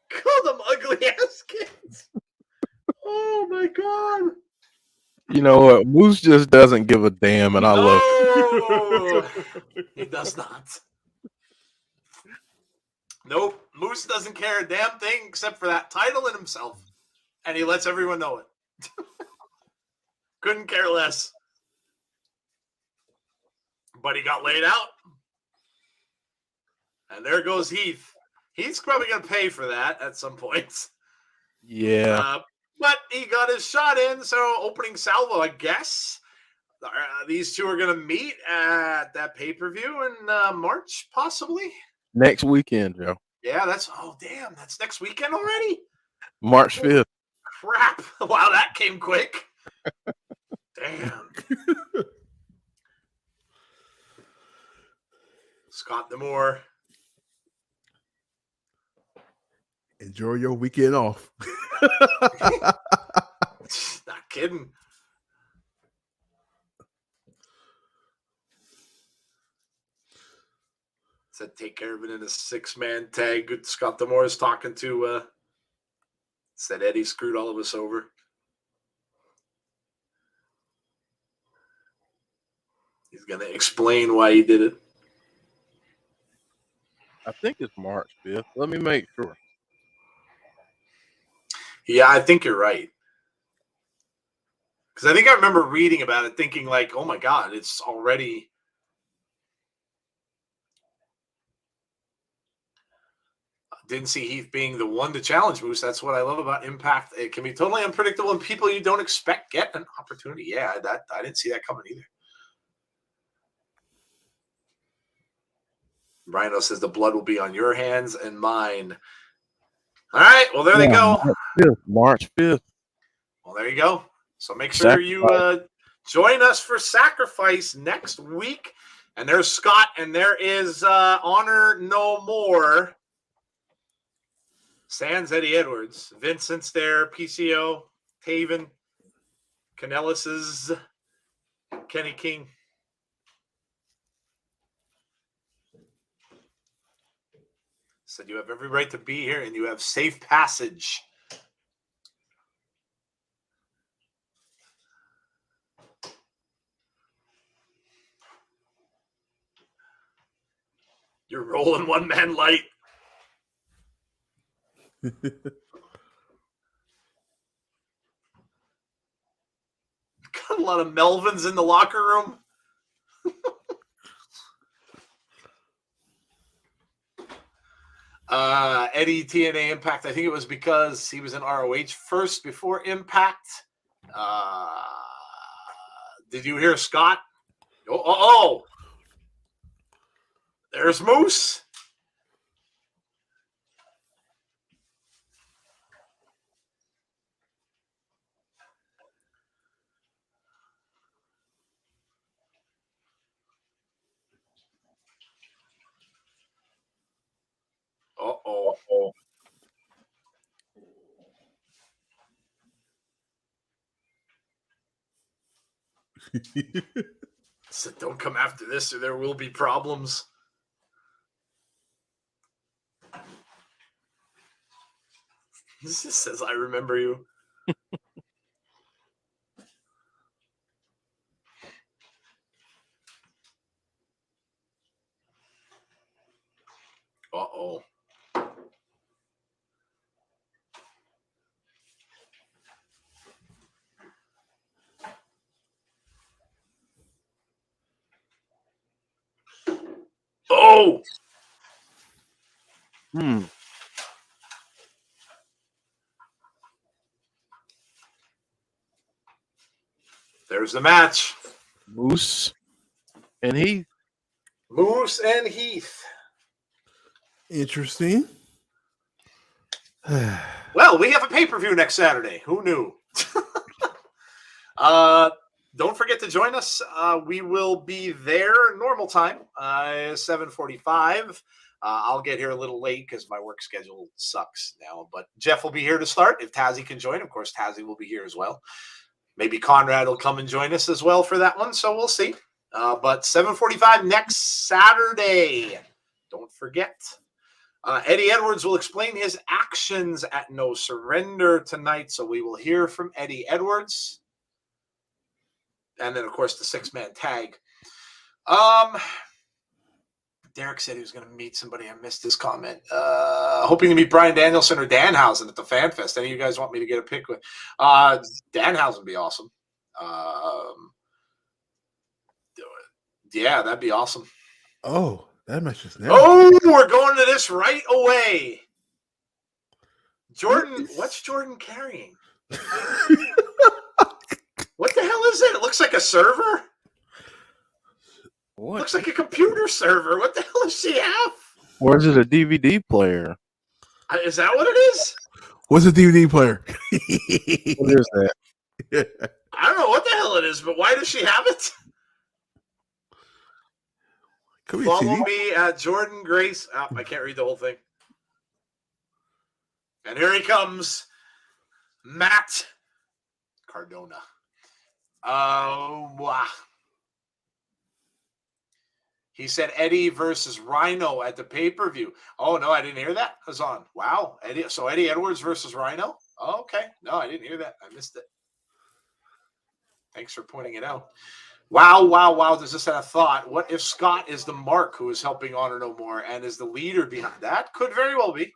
Call them ugly ass kids. Oh my god. You know what? Moose just doesn't give a damn, and I love it. He does not. Nope. Moose doesn't care a damn thing except for that title and himself. And he lets everyone know it. Couldn't care less. But he got laid out. And there goes Heath. He's probably going to pay for that at some point. Yeah. But he got his shot in, so opening salvo, I guess. These two are going to meet at that pay-per-view in March, possibly. Next weekend, Joe. Yeah, that's next weekend already? March 5th. Crap. Wow, that came quick. Damn. Scott D'Amore. Enjoy your weekend off. Not kidding. Said take care of it in a 6-man tag. Good. Scott D'Amore is talking to said Eddie screwed all of us over. He's gonna explain why he did it. I think it's March 5th. Let me make sure. Yeah, I think you're right. Because I think I remember reading about it thinking like, oh my God, it's already. Didn't see Heath being the one to challenge Moose. That's what I love about Impact. It can be totally unpredictable and people you don't expect get an opportunity. Yeah, I didn't see that coming either. Rhino says the blood will be on your hands and mine. All right. Well, there they go. March 5th. Well, there you go. So make sure you join us for Sacrifice next week. And there's Scott, and there is Honor No More. Sans Eddie Edwards. Vincent's there. PCO. Taven. Canellis's. Kenny King. Said you have every right to be here, and you have safe passage. You're rolling one man light. Got a lot of Melvins in the locker room. Eddie TNA Impact. I think it was because he was in ROH first before Impact. Did you hear Scott? Oh. There's Moose. Uh-oh. So don't come after this or there will be problems. This just says, I remember you. Uh-oh. Oh! There's the match. Moose and Heath. Moose and Heath. Interesting. Well, we have a pay-per-view next Saturday. Who knew? Don't forget to join us. We will be there normal time, 7:45. I'll get here a little late because my work schedule sucks now. But Jeff will be here to start. If Tazzy can join, of course, Tazzy will be here as well. Maybe Conrad will come and join us as well for that one. So we'll see. But 7:45 next Saturday. Don't forget. Eddie Edwards will explain his actions at No Surrender tonight. So we will hear from Eddie Edwards. And then, of course, the 6-man tag. Derek said he was going to meet somebody. I missed his comment. Hoping to meet Brian Danielson or Danhausen at the Fan Fest. Any of you guys want me to get a pic with? Danhausen would be awesome. Yeah, that'd be awesome. Oh, that match is now. Oh, we're going to this right away. Jordynne, what's Jordynne carrying? What the hell is it? It looks like a server. What? Looks like a computer server. What the hell does she have? Or is it a DVD player? Is that what it is? What's a DVD player? What is that? I don't know what the hell it is, but why does she have it? Could be Follow CD. me at Jordynne Grace. Oh, I can't read the whole thing. And here he comes, Matt Cardona. Wow. He said Eddie versus Rhino at the pay-per-view. Oh, no, I didn't hear that. It was on. Wow. Eddie Edwards versus Rhino? Oh, okay. No, I didn't hear that. I missed it. Thanks for pointing it out. Wow. Does this have a thought? What if Scott is the Mark who is helping Honor No More and is the leader behind that? Could very well be.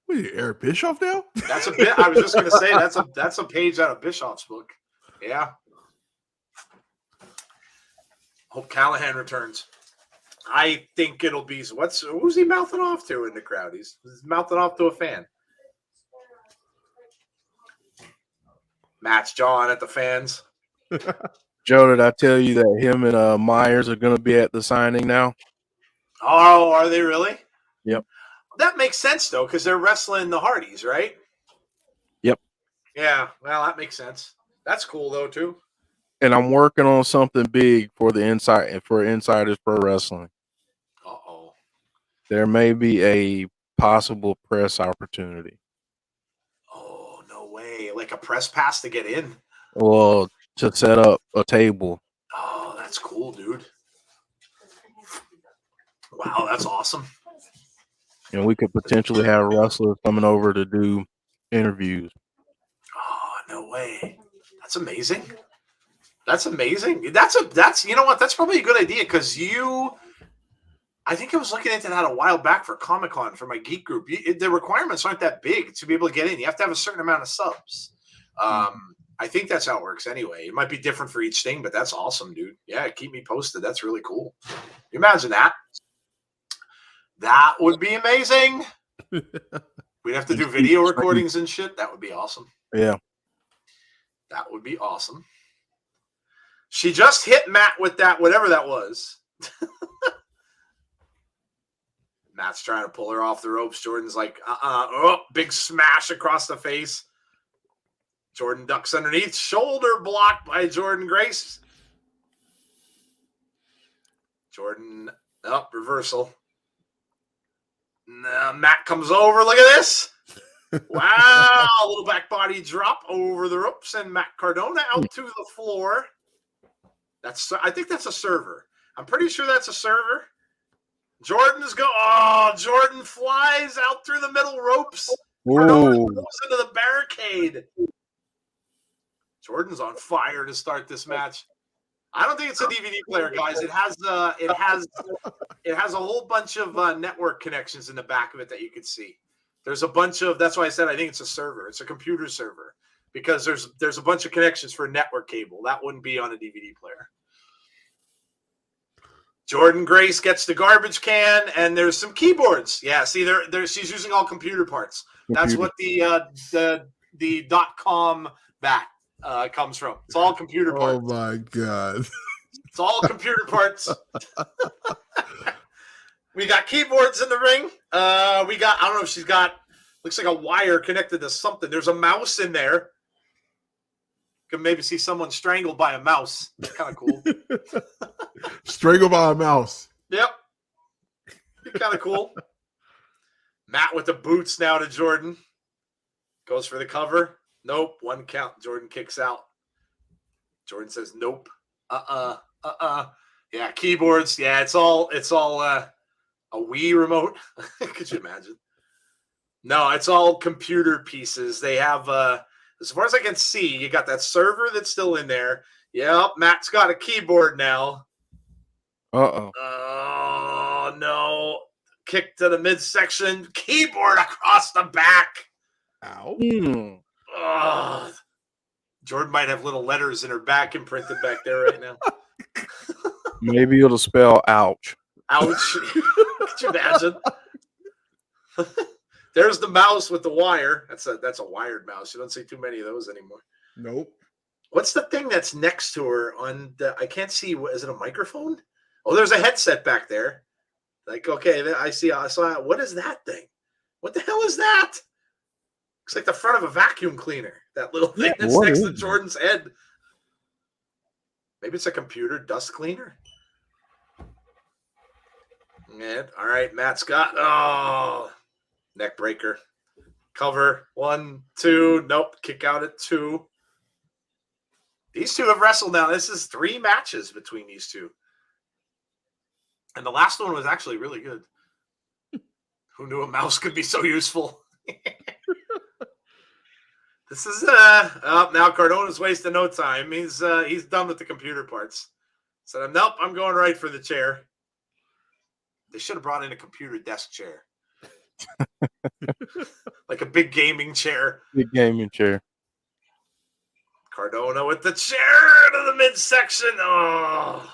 What are you, Eric Bischoff now? That's a bit. I was just going to say that's a page out of Bischoff's book. Yeah. Hope Callahan returns. I think it'll be who's he mouthing off to in the crowd? He's mouthing off to a fan. Match John at the fans. Joe, did I tell you that him and Myers are going to be at the signing now? Oh, are they really? Yep. That makes sense though, because they're wrestling the Hardys, right? Yep. Yeah. Well, that makes sense. That's cool though too. And I'm working on something big for the Insiders Pro Wrestling. Uh-oh. There may be a possible press opportunity. Oh, no way. Like a press pass to get in. Well, to set up a table. Oh, that's cool, dude. Wow, that's awesome. And we could potentially have wrestlers coming over to do interviews. Oh, no way. That's amazing. That's amazing. That's you know what? That's probably a good idea because I think I was looking into that a while back for Comic-Con for my geek group. The requirements aren't that big to be able to get in. You have to have a certain amount of subs. I think that's how it works anyway. It might be different for each thing, but that's awesome, dude. Yeah, keep me posted. That's really cool. You imagine that? That would be amazing. We'd have to do video recordings and shit. That would be awesome. Yeah. That would be awesome. She just hit Matt with that, whatever that was. Matt's trying to pull her off the ropes. Jordan's like, oh, big smash across the face. Jordynne ducks underneath. Shoulder blocked by Jordynne Grace. Jordynne, reversal. Mack comes over. Look at this. Wow. A little back body drop over the ropes, and Mack Cardona out to the floor. I think that's a server. I'm pretty sure that's a server. Jordynne's Jordynne flies out through the middle ropes. Cardona goes into the barricade. Jordynne's on fire to start this match. I don't think it's a DVD player, guys. It has a whole bunch of network connections in the back of it that you can see. There's a bunch of. That's why I said I think it's a server. It's a computer server because there's a bunch of connections for network cable. That wouldn't be on a DVD player. Jordynne Grace gets the garbage can, and there's some keyboards. Yeah, see, she's using all computer parts. That's what the .com.bat comes from. It's all computer parts. Oh my god! It's all computer parts. We got keyboards in the ring. I don't know if she's got. Looks like a wire connected to something. There's a mouse in there. Can maybe see someone strangled by a mouse. Kind of cool. Strangled by a mouse. Yep. Kind of cool. Matt with the boots now to Jordynne. Goes for the cover. Nope. 1 count. Jordynne kicks out. Jordynne says nope. Yeah, keyboards. Yeah, it's all a Wii remote. Could you imagine? No, it's all computer pieces. They have as far as I can see, you got that server that's still in there. Yep, Matt's got a keyboard now. Oh, no. Kick to the midsection. Keyboard across the back. Ow. Oh. Jordynne might have little letters in her back imprinted back there right now. Maybe it'll spell ouch. Ouch. Could you imagine? There's the mouse with the wire. That's a wired mouse. You don't see too many of those anymore. Nope. What's the thing that's next to her on the, I can't see. Is it a microphone? Oh, there's a headset back there. Like, okay, I saw. What is that thing? What the hell is that? Looks like the front of a vacuum cleaner. That little thing that's next to Jordynne's head. Maybe it's a computer dust cleaner. And, all right, Matt Scott. Neck breaker. Cover. 1, 2. Nope. Kick out at 2. These two have wrestled now. This is 3 matches between these two. And the last one was actually really good. Who knew a mouse could be so useful? This is now Cardona's wasting no time. He's done with the computer parts. Said, nope, I'm going right for the chair. They should have brought in a computer desk chair. Like a big gaming chair. Big gaming chair. Cardona with the chair to the midsection. Oh.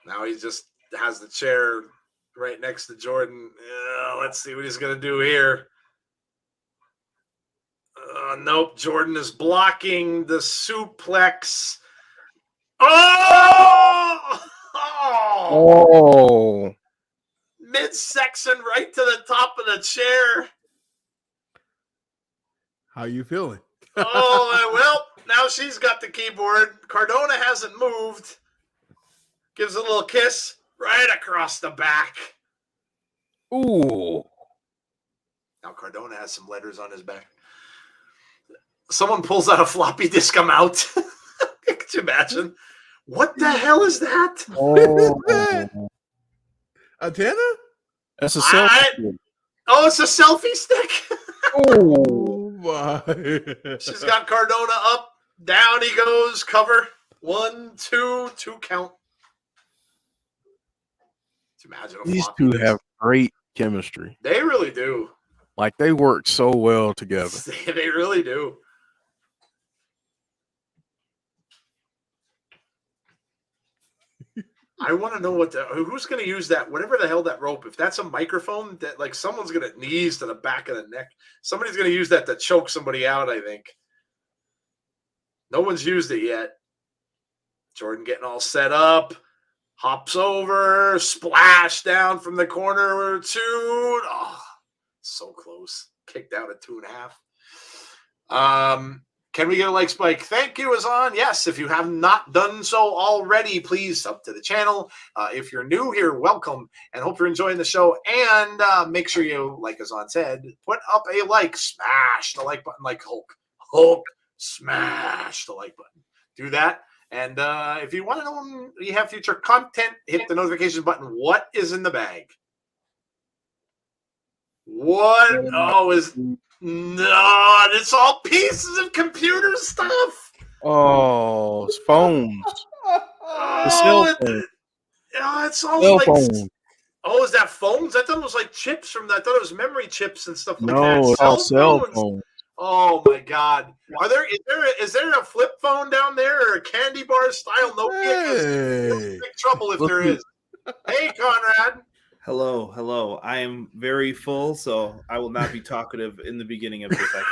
Now he just has the chair right next to Jordynne. Let's see what he's going to do here. Nope. Jordynne is blocking the suplex. Oh! Midsection right to the top of the chair. How you feeling? Well, now she's got the keyboard. Cardona hasn't moved. Gives a little kiss right across the back. Ooh. Now Cardona has some letters on his back. Someone pulls out a floppy disk. I'm out. Could you imagine? What the hell is that? Oh. Antenna? That's a selfie. It's a selfie stick. Oh my. She's got Cardona up. Down he goes. Cover. 1, 2 count. Imagine These two have great chemistry. They really do. Like they work so well together. They really do. I want to know who's going to use that, whatever the hell that rope. If that's a microphone, that like someone's going to knees to the back of the neck. Somebody's going to use that to choke somebody out, I think. No one's used it yet. Jordynne getting all set up. Hops over. Splash down from the corner. 2. Oh, so close. Kicked out at 2.5. Can we get a like spike? Thank you is on. Yes, if you have not done so already, please sub to the channel. If you're new here, welcome, and hope you're enjoying the show. And make sure you, like Azan said, put up a like, smash the like button like Hulk. Hulk, smash the like button. Do that. And if you want to know when you have future content, hit the notification button. What is in the bag? What? Oh, no, it's all pieces of computer stuff. Oh, it's phones. The cell phone. It's all Cell like. phone. Oh, is that phones? I thought it was like chips from that. I thought it was memory chips and stuff like that. No, it's all cell phone. Oh my God! Is there a flip phone down there or a candy bar style Nokia? Hey. Big trouble if there is. Hey, Conrad. Hello. I am very full, so I will not be talkative in the beginning of this. I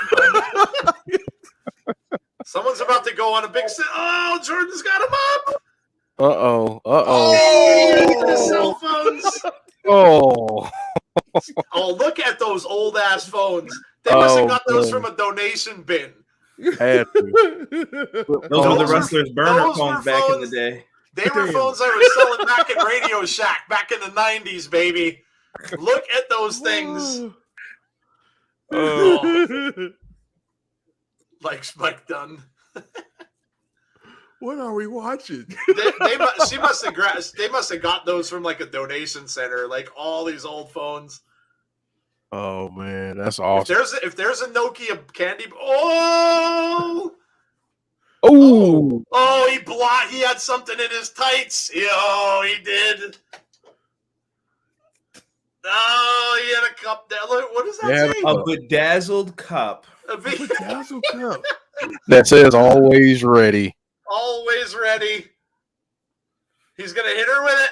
can Someone's about to go on a big. Oh, Jordan's got him up. Uh-oh. Oh, cell phones. Oh. Oh, look at those old ass phones. They must have got those from a donation bin. Had to. Those were the wrestlers' burner phones back in the day. They were phones I was selling back at Radio Shack back in the 90s, baby. Look at those things. Oh. Like Spike Dunn. What are we watching? They must have got those from like a donation center, like all these old phones. Oh man, that's awesome. If there's a Nokia candy, oh, he had something in his tights. Oh, he did. Oh, he had a cup. What does that say? A bedazzled cup. A Bedazzled cup. That says always ready. Always ready. He's gonna hit her with it.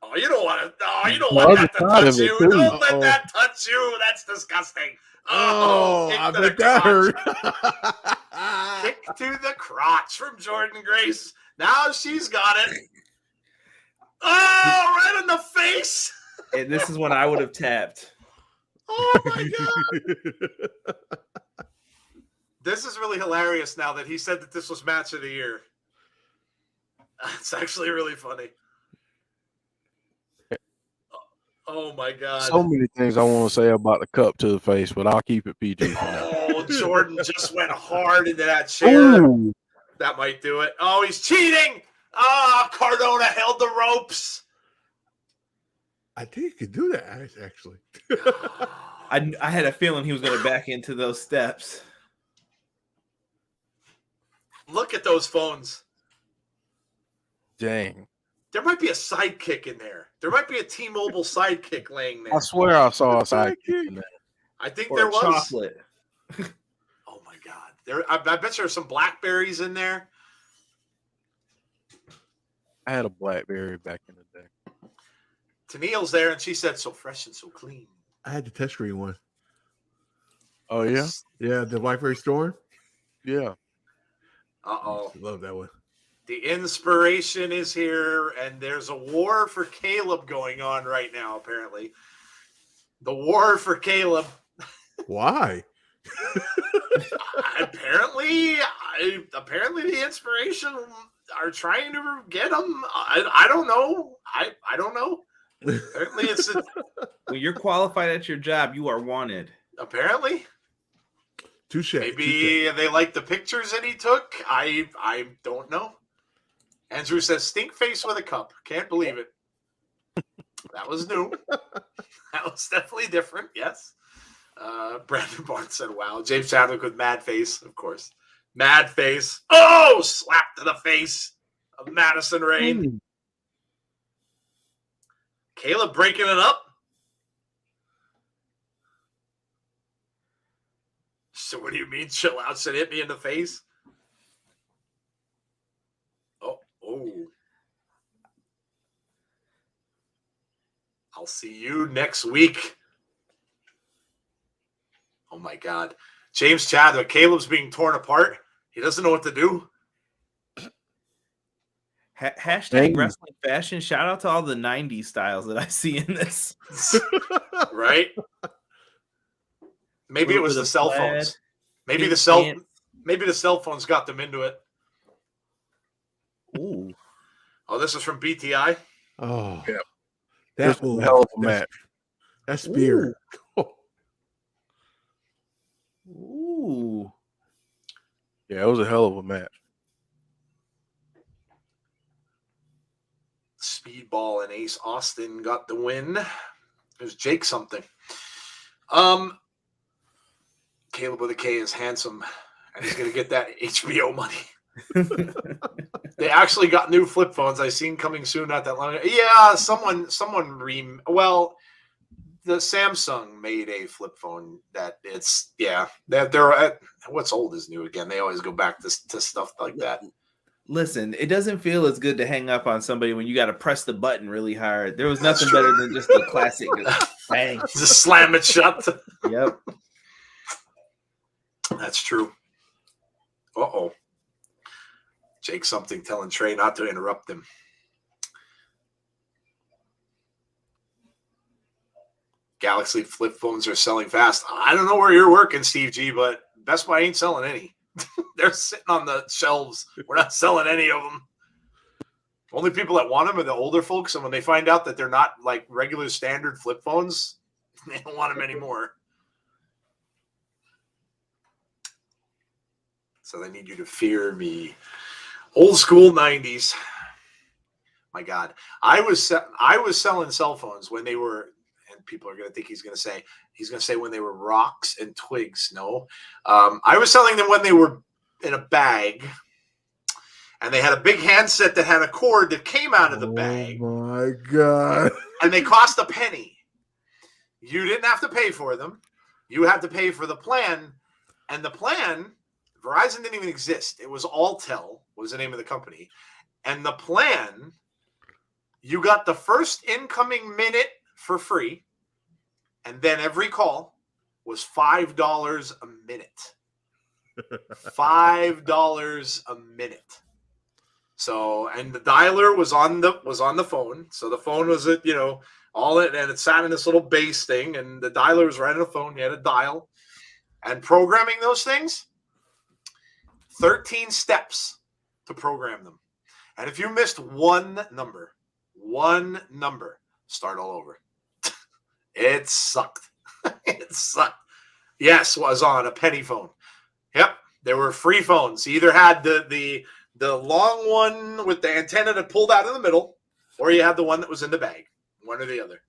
Oh, you don't want to. Oh, you don't want that to touch you. Don't let that touch you. That's disgusting. Oh, I bet that hurt. Kick to the crotch from Jordynne Grace. Now she's got it. Oh, right in the face. And this is when I would have tapped. Oh my God. This is really hilarious now that he said that this was match of the year. It's actually really funny. Oh my God. So many things I want to say about the cup to the face, but I'll keep it PG for now. Oh, Jordynne just went hard into that chair. Ooh. That might do it. Oh, he's cheating. Cardona held the ropes. I think he could do that, actually. I had a feeling he was going to back into those steps. Look at those phones. Dang. There might be a sidekick in there. There might be a T-Mobile sidekick laying there. I swear I saw a sidekick in there. I think Or there a was. chocolate. Oh my God. I bet there's some blackberries in there. I had a BlackBerry back in the day. Tennille's there, and she said, "So fresh and so clean." I had the touchscreen one. Oh yeah? Yeah, the BlackBerry Storm. Yeah. Uh-oh. Love that one. The inspiration is here, and there's a war for Caleb going on right now, apparently. The war for Caleb. Why? Apparently the inspiration are trying to get him. I don't know. I don't know. Apparently it's When you're qualified at your job, you are wanted. apparently. Touche. Maybe they like the pictures that he took. I don't know. Andrew says stink face with a cup. Can't believe it. That was new. That was definitely different. Yes. Brandon Barnes said, wow. James Chadwick with mad face, of course. Mad face. Oh, slap to the face of Madison Rain. Caleb breaking it up. So what do you mean chill out? Said hit me in the face. Oh. I'll see you next week. Oh my God. James Chadwick. Caleb's being torn apart. He doesn't know what to do. Hashtag wrestling fashion. Shout out to all the 90s styles that I see in this. Right? Maybe it was the cell phones. Maybe the Maybe the cell phones got them into it. Ooh. Oh, this is from BTI. Oh, Yeah. that This was a hell of a match. That spear. Ooh. Yeah, it was a hell of a match. Speedball and Ace Austin got the win. There's Jake something. Caleb with a K is handsome, and he's gonna get that HBO money. They actually got new flip phones. I seen coming soon, not that long ago. Yeah, well, the Samsung made a flip phone that they're what's old is new again. They always go back to stuff like that. Listen, it doesn't feel as good to hang up on somebody when you got to press the button really hard. There was nothing better than just the classic bang. Just slam it shut. Yep. That's true. Uh-oh. Jake something telling Trey not to interrupt him. Galaxy flip phones are selling fast. I don't know where you're working, Steve G, but Best Buy ain't selling any. They're sitting on the shelves. We're not selling any of them. Only people that want them are the older folks, and when they find out that they're not like regular standard flip phones, they don't want them anymore. So they need you to fear me. Old school 90s. My God. I was selling cell phones when they were, and people are going to think he's going to say when they were rocks and twigs. No. I was selling them when they were in a bag, and they had a big handset that had a cord that came out of the bag. Oh my God. And they cost a penny. You didn't have to pay for them. You had to pay for the plan, and the plan, Verizon didn't even exist. It was Alltel was the name of the company. And the plan, you got the first incoming minute for free. And then every call was $5 a minute. $5 a minute. So, and the dialer was on the phone. So the phone was and it sat in this little base thing, and the dialer was right on the phone. You had a dial. And programming those things, 13 steps to program them. And if you missed one number, start all over. It sucked. It sucked. Yes, was on a penny phone. Yep, there were free phones. You either had the long one with the antenna that pulled out in the middle, or you had the one that was in the bag. One or the other.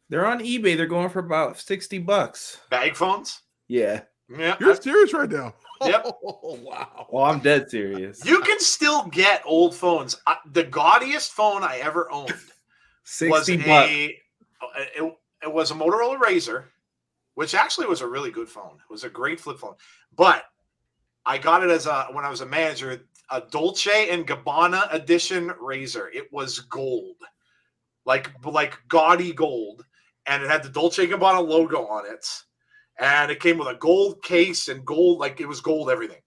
They're on eBay. They're going for about $60. Bag phones? Yeah. Yeah. You're serious right now. Yep. Oh, wow. Well, I'm dead serious. You can still get old phones. The gaudiest phone I ever owned was $60. it was a Motorola Razr, which actually was a really good phone. It was a great flip phone. But I got it when I was a manager, a Dolce and Gabbana edition Razr. It was gold, like gaudy gold, and it had the Dolce & Gabbana logo on it. And it came with a gold case and gold, like it was gold everything.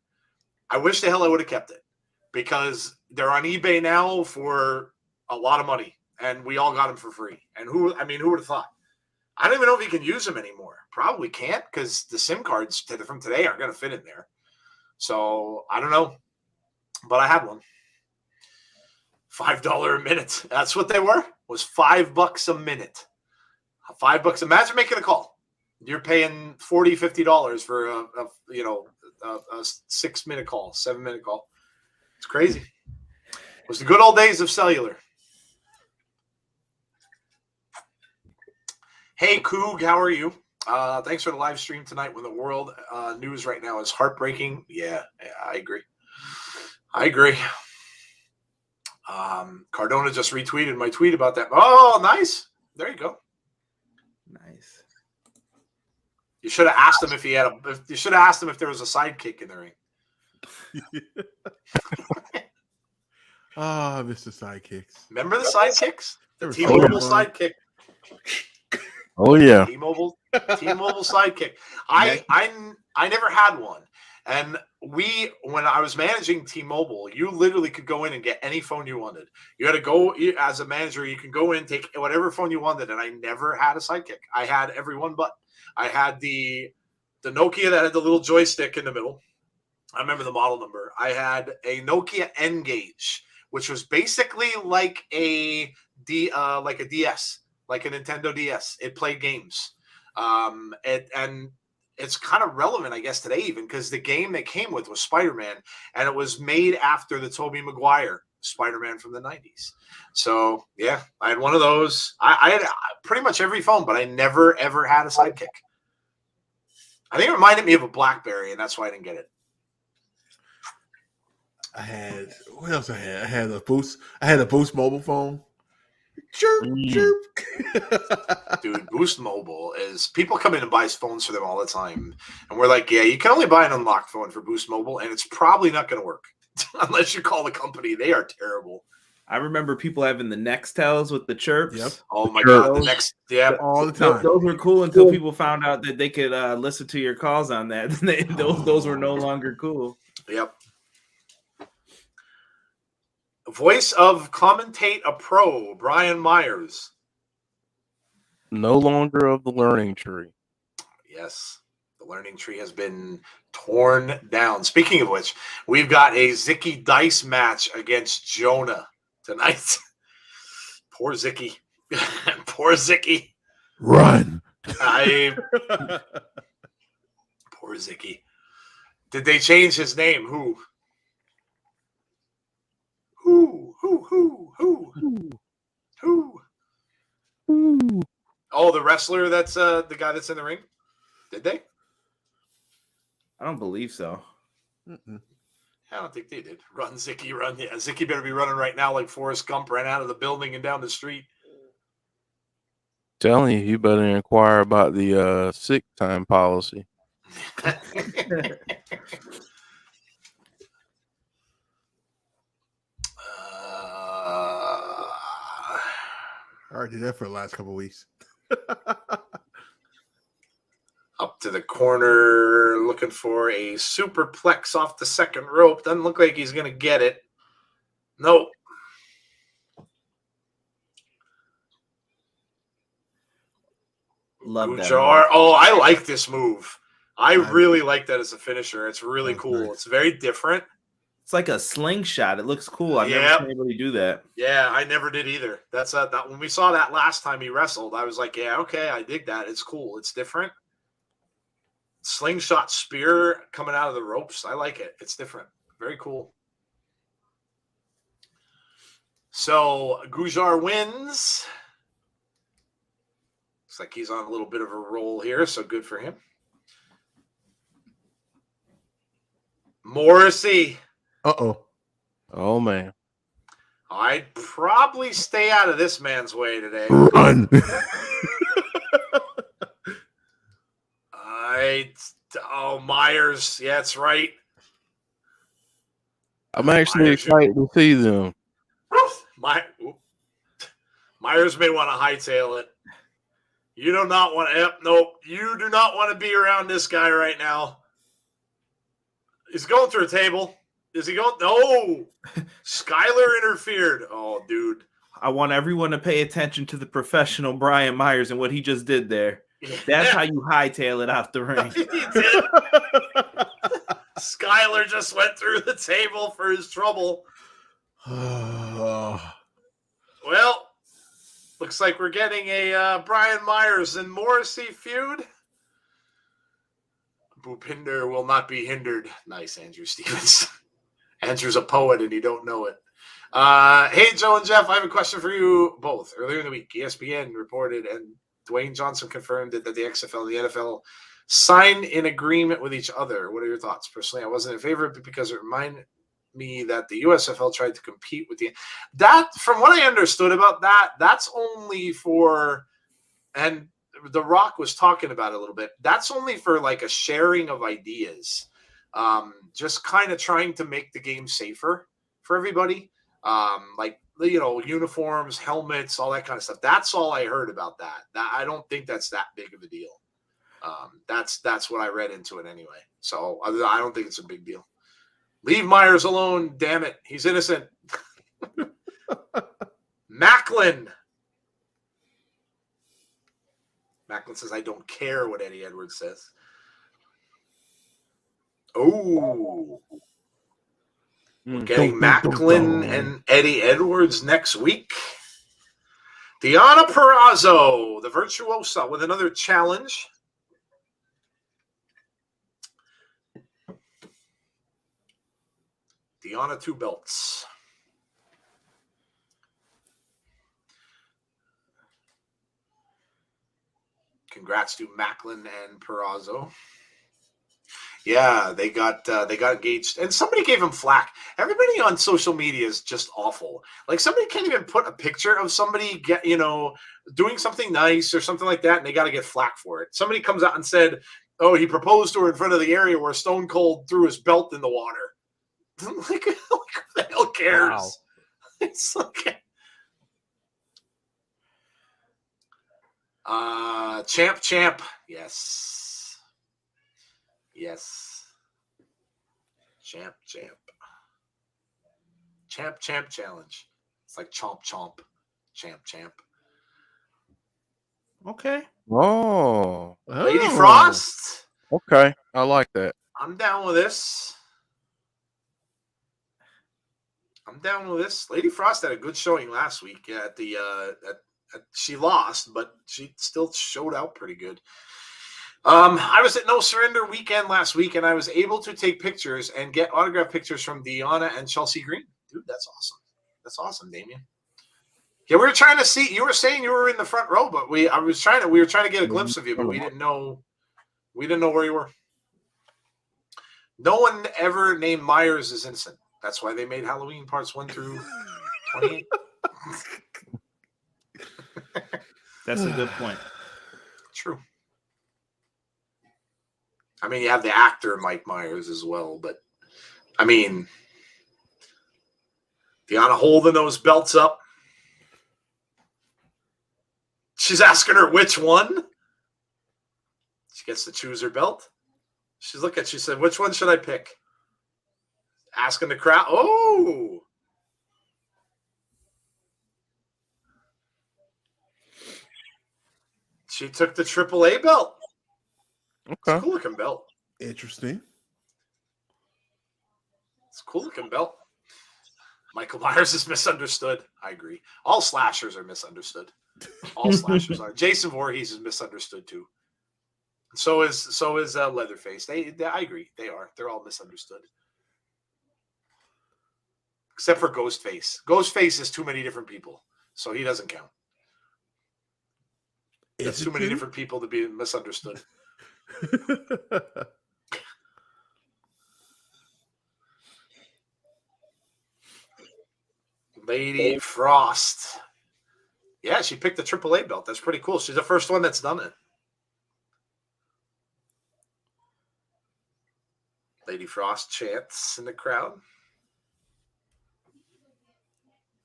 I wish the hell I would have kept it, because they're on eBay now for a lot of money, and we all got them for free. And who would have thought? I don't even know if you can use them anymore. Probably can't, because the SIM cards from today aren't going to fit in there. So I don't know, but I had one. $5 a minute. That's what they were. Was $5 a minute. $5. Imagine making a call. You're paying $40, $50 for a 6-minute call, 7-minute call. It's crazy. It was the good old days of cellular. Hey, Coog, how are you? Thanks for the live stream tonight when the world news right now is heartbreaking. Yeah, I agree. Cardona just retweeted my tweet about that. Oh, nice. There you go. Nice. You should have asked him if there was a sidekick in the ring. Mr. Sidekicks. Remember the sidekicks? The T-Mobile T-Mobile sidekick. Oh yeah. T-Mobile sidekick. I never had one. And when I was managing T-Mobile, you literally could go in and get any phone you wanted. You had to go as a manager. You can go in, take whatever phone you wanted. And I never had a sidekick. I had every one but. I had the Nokia that had the little joystick in the middle. I remember the model number. I had a Nokia N-Gage, which was basically like a DS, like a Nintendo DS. It played games. And it's kind of relevant, I guess, today even, because the game that came with was Spider-Man, and it was made after the Tobey Maguire Spider-Man from the 90s. So, yeah, I had one of those. I had pretty much every phone, but I never, ever had a Sidekick. I think it reminded me of a BlackBerry, and that's why I didn't get it. I had what else? I had a Boost. I had a Boost mobile phone. Chirp, chirp. Dude, Boost Mobile is people come in and buy phones for them all the time, and we're like, yeah, you can only buy an unlocked phone for Boost Mobile, and it's probably not going to work unless you call the company. They are terrible. I remember people having the Nextels with the chirps. Yep. Oh my god, the next, yeah, all the time. Those were cool until people found out that they could listen to your calls on that. Those were no longer cool. Yep. Voice of Commentate a Pro, Brian Myers. No longer of the learning tree. Yes, the learning tree has been torn down. Speaking of which, we've got a Zicky dice match against JONAH tonight. Poor Zicky. Poor Zicky. Run. Poor Zicky. Did they change his name? Who? Oh, the wrestler that's the guy that's in the ring? Did they? I don't believe so. Mm-mm. I don't think they did. Run, Zicky, run. Yeah, Zicky better be running right now like Forrest Gump ran out of the building and down the street. Telling you better inquire about the sick time policy. I already did that for the last couple of weeks. Up to the corner, looking for a superplex off the second rope. Doesn't look like he's going to get it. Nope. Love that. Gujjar. Oh, I like this move. I really like that as a finisher. It's really cool. Nice. It's very different. It's like a slingshot. It looks cool. I've never seen anybody do that. Yeah, I never did either. That's that when we saw that last time he wrestled, I was like, yeah, okay, I dig that. It's cool. It's different. Slingshot spear coming out of the ropes. I like it. It's different. Very cool. So Gujjar wins. Looks like he's on a little bit of a roll here, so good for him. Morrissey. Uh-oh. Oh, man. I'd probably stay out of this man's way today. Run. Myers. Yeah, that's right. I'm actually excited to see them. Myers may want to hightail it. You do not want to. Nope. You do not want to be around this guy right now. He's going through a table. Is he going? No. Skyler interfered. Oh, dude. I want everyone to pay attention to the professional Brian Myers and what he just did there. That's how you hightail it out the ring. He did. Skyler just went through the table for his trouble. Well, looks like we're getting a Brian Myers and Morrissey feud. Bhupinder will not be hindered. Nice, Andrew Stevens. Andrew's a poet and you don't know it. Hey, Joe and Jeff, I have a question for you both. Earlier in the week, ESPN reported and Dwayne Johnson confirmed that the XFL and the NFL signed in agreement with each other. What are your thoughts? Personally, I wasn't in favor of it because it reminded me that the USFL tried to compete with that. From what I understood about that, that's only for, and The Rock was talking about it a little bit. That's only for like a sharing of ideas, just kind of trying to make the game safer for everybody. Like, you know, uniforms, helmets, all that kind of stuff. That's all I heard about that. I don't think that's that big of a deal. That's what I read into it anyway. So I don't think it's a big deal. Leave Myers alone, damn it. He's innocent. Macklin says, I don't care what Eddie Edwards says. Oh, Mm. getting Macklin and Eddie Edwards next week. Deonna Purrazzo, the virtuosa, with another challenge. Deonna 2 belts. Congrats to Macklin and Purrazzo. Yeah, they got engaged, and somebody gave him flack. Everybody on social media is just awful. Like somebody can't even put a picture of somebody doing something nice or something like that, and they got to get flack for it. Somebody comes out and said, "Oh, he proposed to her in front of the area where Stone Cold threw his belt in the water." like who the hell cares? Wow. It's like, champ, yes. Yes. Champ challenge. It's like chomp. Champ. Okay. Oh, Lady Frost. okay. I like that. I'm down with this. Lady Frost had a good showing last week at the she lost, but she still showed out pretty good. I was at No Surrender weekend last week, and I was able to take pictures and get autograph pictures from Deonna and Chelsea Green. Dude, that's awesome. That's awesome, Damien. Yeah, we were trying to see. You were saying you were in the front row, but we were trying to get a glimpse of you, but we didn't know where you were. No one ever named Myers is innocent. That's why they made Halloween parts 1 through 28. That's a good point. True. I mean, you have the actor Mike Myers as well, but I mean, Deonna holding those belts up. She's asking her which one. She gets to choose her belt. She's looking. She said, "Which one should I pick?" Asking the crowd. Oh. She took the AAA belt. Okay. It's a cool looking belt. Interesting. It's a cool looking belt. Michael Myers is misunderstood. I agree. All slashers are misunderstood. All slashers are. Jason Voorhees is misunderstood too. So is Leatherface. They I agree. They are. They're all misunderstood. Except for Ghostface. Ghostface is too many different people, so he doesn't count. There's too many different people to be misunderstood. Lady Frost. Yeah, she picked the AAA belt. That's pretty cool. She's the first one that's done it. Lady Frost chants in the crowd.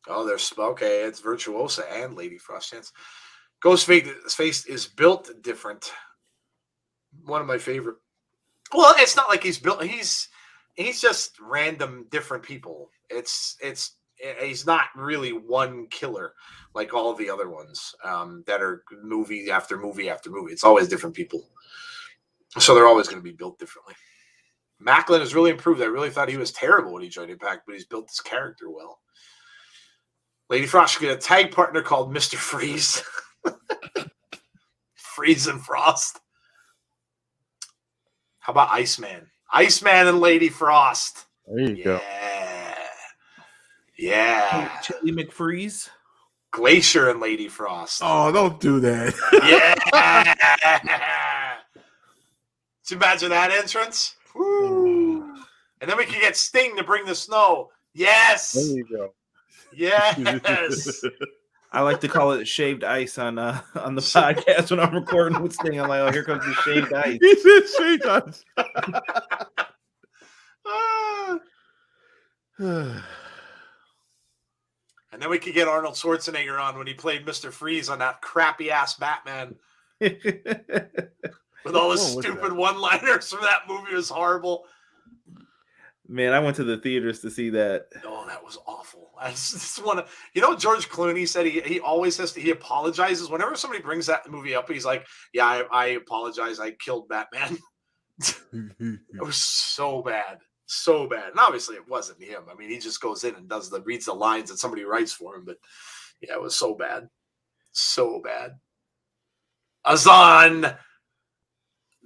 Oh, there's okay. It's Virtuosa and Lady Frost chants. Ghostface is built different. One of my favorite. Well, it's not like he's built. He's just random different people. He's not really one killer like all of the other ones that are movie after movie after movie. It's always different people. So they're always going to be built differently. Macklin has really improved. I really thought he was terrible when he joined Impact, but he's built his character well. Lady Frost should get a tag partner called Mr. Freeze. Freeze and Frost. How about Iceman? Iceman and Lady Frost. There you go. Yeah. Chili McFreeze. Glacier and Lady Frost. Oh, don't do that. Yeah. Just imagine that entrance. Woo. And then we can get Sting to bring the snow. Yes. There you go. Yes. I like to call it shaved ice on the podcast when I'm recording with Sting. I'm like, oh, here comes the shaved ice. He said shaved ice. And then we could get Arnold Schwarzenegger on when he played Mr. Freeze on that crappy ass Batman. With all the stupid one-liners from that movie. It was horrible. Man, I went to the theaters to see that. Oh, that was awful. I just want to, George Clooney said he always he apologizes whenever somebody brings that movie up. He's like, yeah, I apologize. I killed Batman. It was so bad. So bad. And obviously it wasn't him. I mean, he just goes in and reads the lines that somebody writes for him. But yeah, it was so bad. So bad. Azan.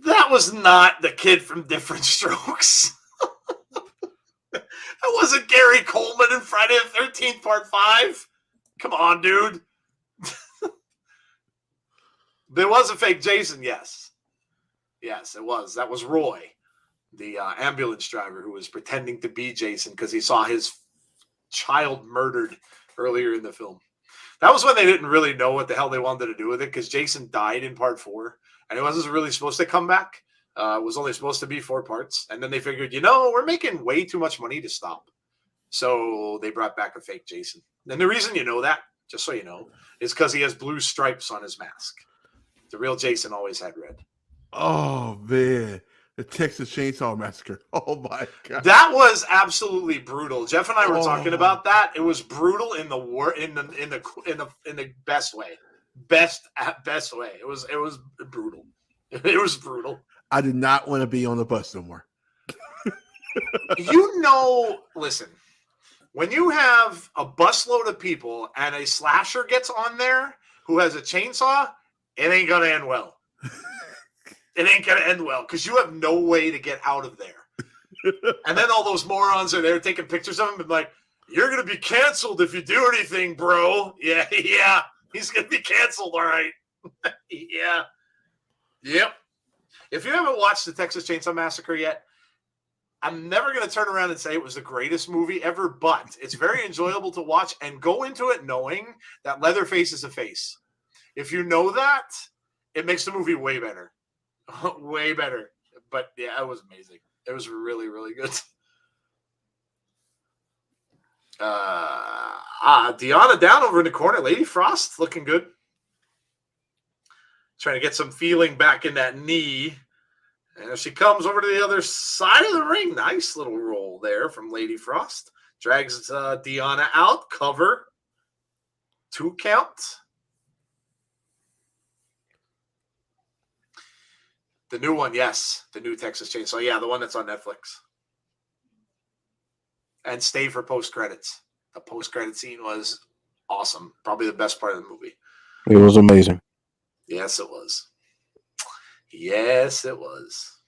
That was not the kid from Different Strokes. That wasn't Gary Coleman in Friday the 13th, Part 5. Come on, dude. There was a fake Jason, yes. Yes, it was. That was Roy, the ambulance driver who was pretending to be Jason because he saw his child murdered earlier in the film. That was when they didn't really know what the hell they wanted to do with it because Jason died in Part 4, and it wasn't really supposed to come back. It was only supposed to be 4 parts. And then they figured, we're making way too much money to stop. So they brought back a fake Jason. And the reason you know that, just so you know, is because he has blue stripes on his mask. The real Jason always had red. Oh, man. The Texas Chainsaw Massacre. Oh, my God. That was absolutely brutal. Jeff and I were talking about that. It was brutal in the best way. Best way. It was brutal. It was brutal. I did not want to be on the bus no more. Listen, when you have a busload of people and a slasher gets on there who has a chainsaw, it ain't going to end well. It ain't going to end well because you have no way to get out of there. And then all those morons are there taking pictures of him and like, you're going to be canceled if you do anything, bro. Yeah. He's going to be canceled, all right. Yeah. Yep. If you haven't watched the Texas Chainsaw Massacre yet, I'm never going to turn around and say it was the greatest movie ever, but it's very enjoyable to watch and go into it knowing that Leatherface is a face. If you know that, it makes the movie way better. Way better. But yeah, it was amazing. It was really, really good. Deonna down over in the corner. Lady Frost looking good. Trying to get some feeling back in that knee. And she comes over to the other side of the ring. Nice little roll there from Lady Frost. Drags Deonna out. Cover. 2 count. The new one, yes. The new Texas Chainsaw. Yeah, the one that's on Netflix. And stay for post-credits. The post-credit scene was awesome. Probably the best part of the movie. It was amazing. Yes, it was. Yes, it was.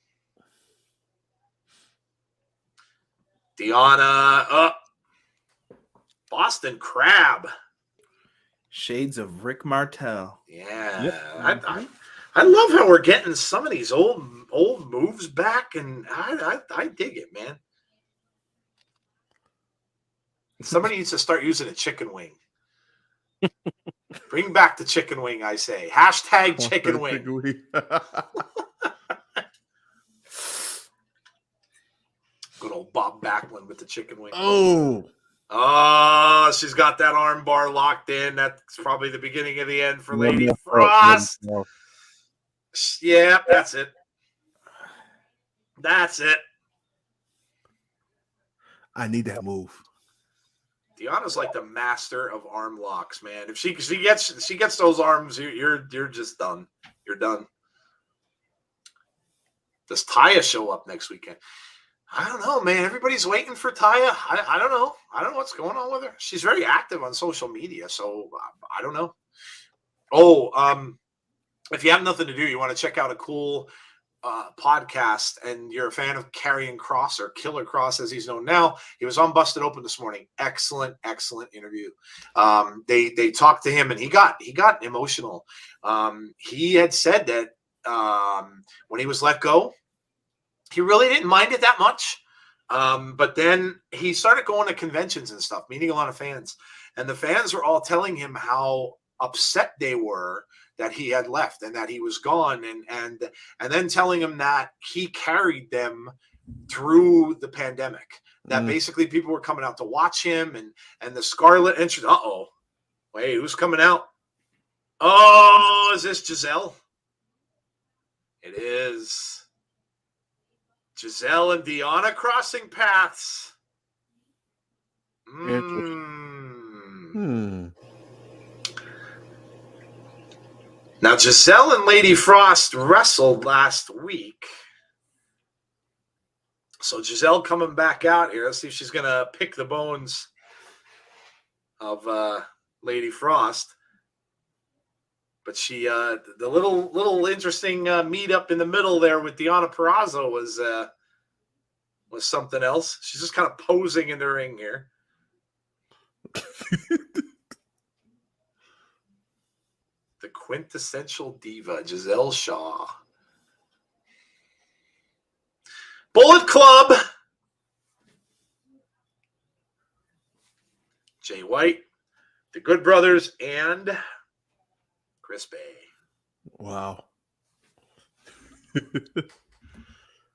Deonna up. Boston Crab. Shades of Rick Martel. Yeah. Yep. I love how we're getting some of these old moves back, and I dig it, man. Somebody needs to start using a chicken wing. Bring back the chicken wing, I say. Hashtag chicken wing. Good old Bob Backlund with the chicken wing. Oh, she's got that arm bar locked in. That's probably the beginning of the end for Lady Frost. Yeah, that's it. That's it. I need that move. Deonna's like the master of arm locks, man. If she gets those arms, you're just done. You're done. Does Taya show up next weekend? I don't know, man. Everybody's waiting for Taya. I don't know. I don't know what's going on with her. She's very active on social media, so I don't know. If you have nothing to do, you want to check out a cool podcast, and you're a fan of Karrion Kross, or Killer Kross as he's known now. He was on Busted Open this morning. Excellent interview. They talked to him, and he got emotional. He had said that when he was let go, he really didn't mind it that much. But then he started going to conventions and stuff, meeting a lot of fans, and the fans were all telling him how upset they were that he had left and that he was gone, and then telling him that he carried them through the pandemic, that basically people were coming out to watch him, and the Scarlet entrance. Wait, who's coming out? Oh, is this Giselle? It is. Giselle and Deonna crossing paths. Now, Giselle and Lady Frost wrestled last week. So Giselle coming back out here. Let's see if she's going to pick the bones of Lady Frost. But she, the little interesting meetup in the middle there with Deonna Purrazzo was something else. She's just kind of posing in the ring here. The quintessential diva, Giselle Shaw. Bullet Club. Jay White, the Good Brothers, and Chris Bay. Wow.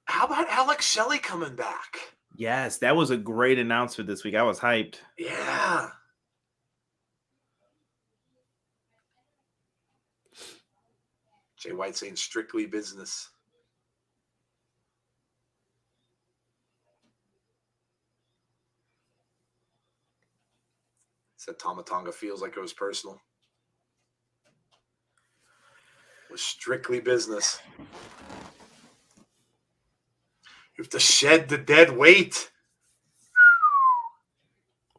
How about Alex Shelley coming back? Yes, that was a great announcement this week. I was hyped. Yeah. Jay White saying strictly business. Said Tomatonga feels like it was personal. It was strictly business. You have to shed the dead weight.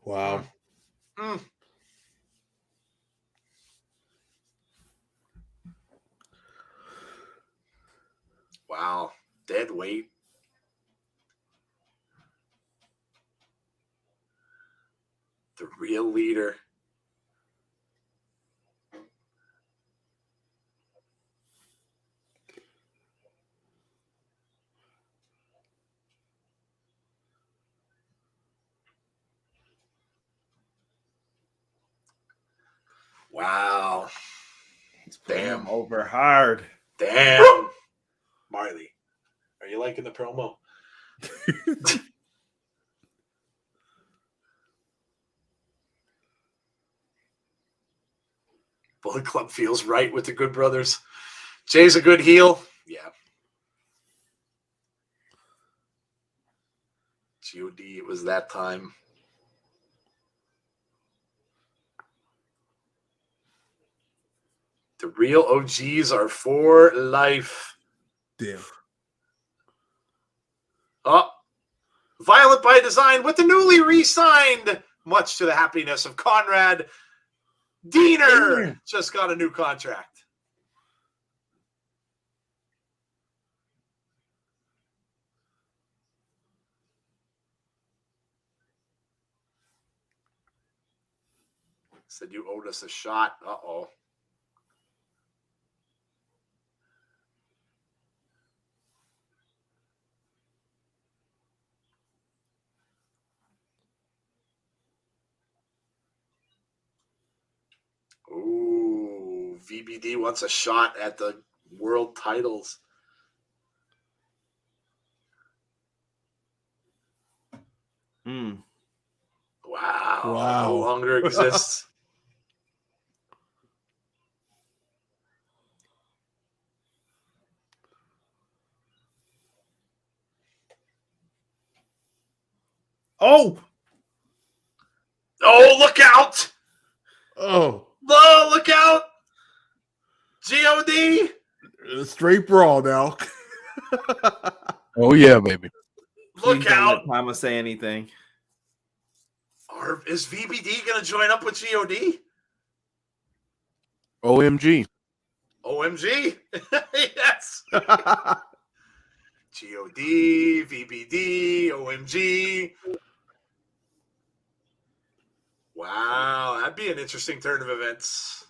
Wow. Mm. Wow. Dead weight. The real leader. Wow. He's putting Damn. him over hard. Damn. Marley, are you liking the promo? Bullet Club feels right with the Good Brothers. Jay's a good heel. Yeah. God, it was that time. The real OGs are for life. Damn. Oh, Violent by Design with the newly re-signed, much to the happiness of Conrad, Diener just got a new contract. Said you owed us a shot. Uh-oh. Ooh, VBD wants a shot at the world titles. Mm. Wow. No longer exists. Oh, Look out! oh, Look out! God! straight brawl now. Oh yeah, baby. Please Look don't out! let Tama say anything. Or is VBD going to join up with God? OMG. OMG! Yes! God, VBD, OMG. Wow, that'd be an interesting turn of events.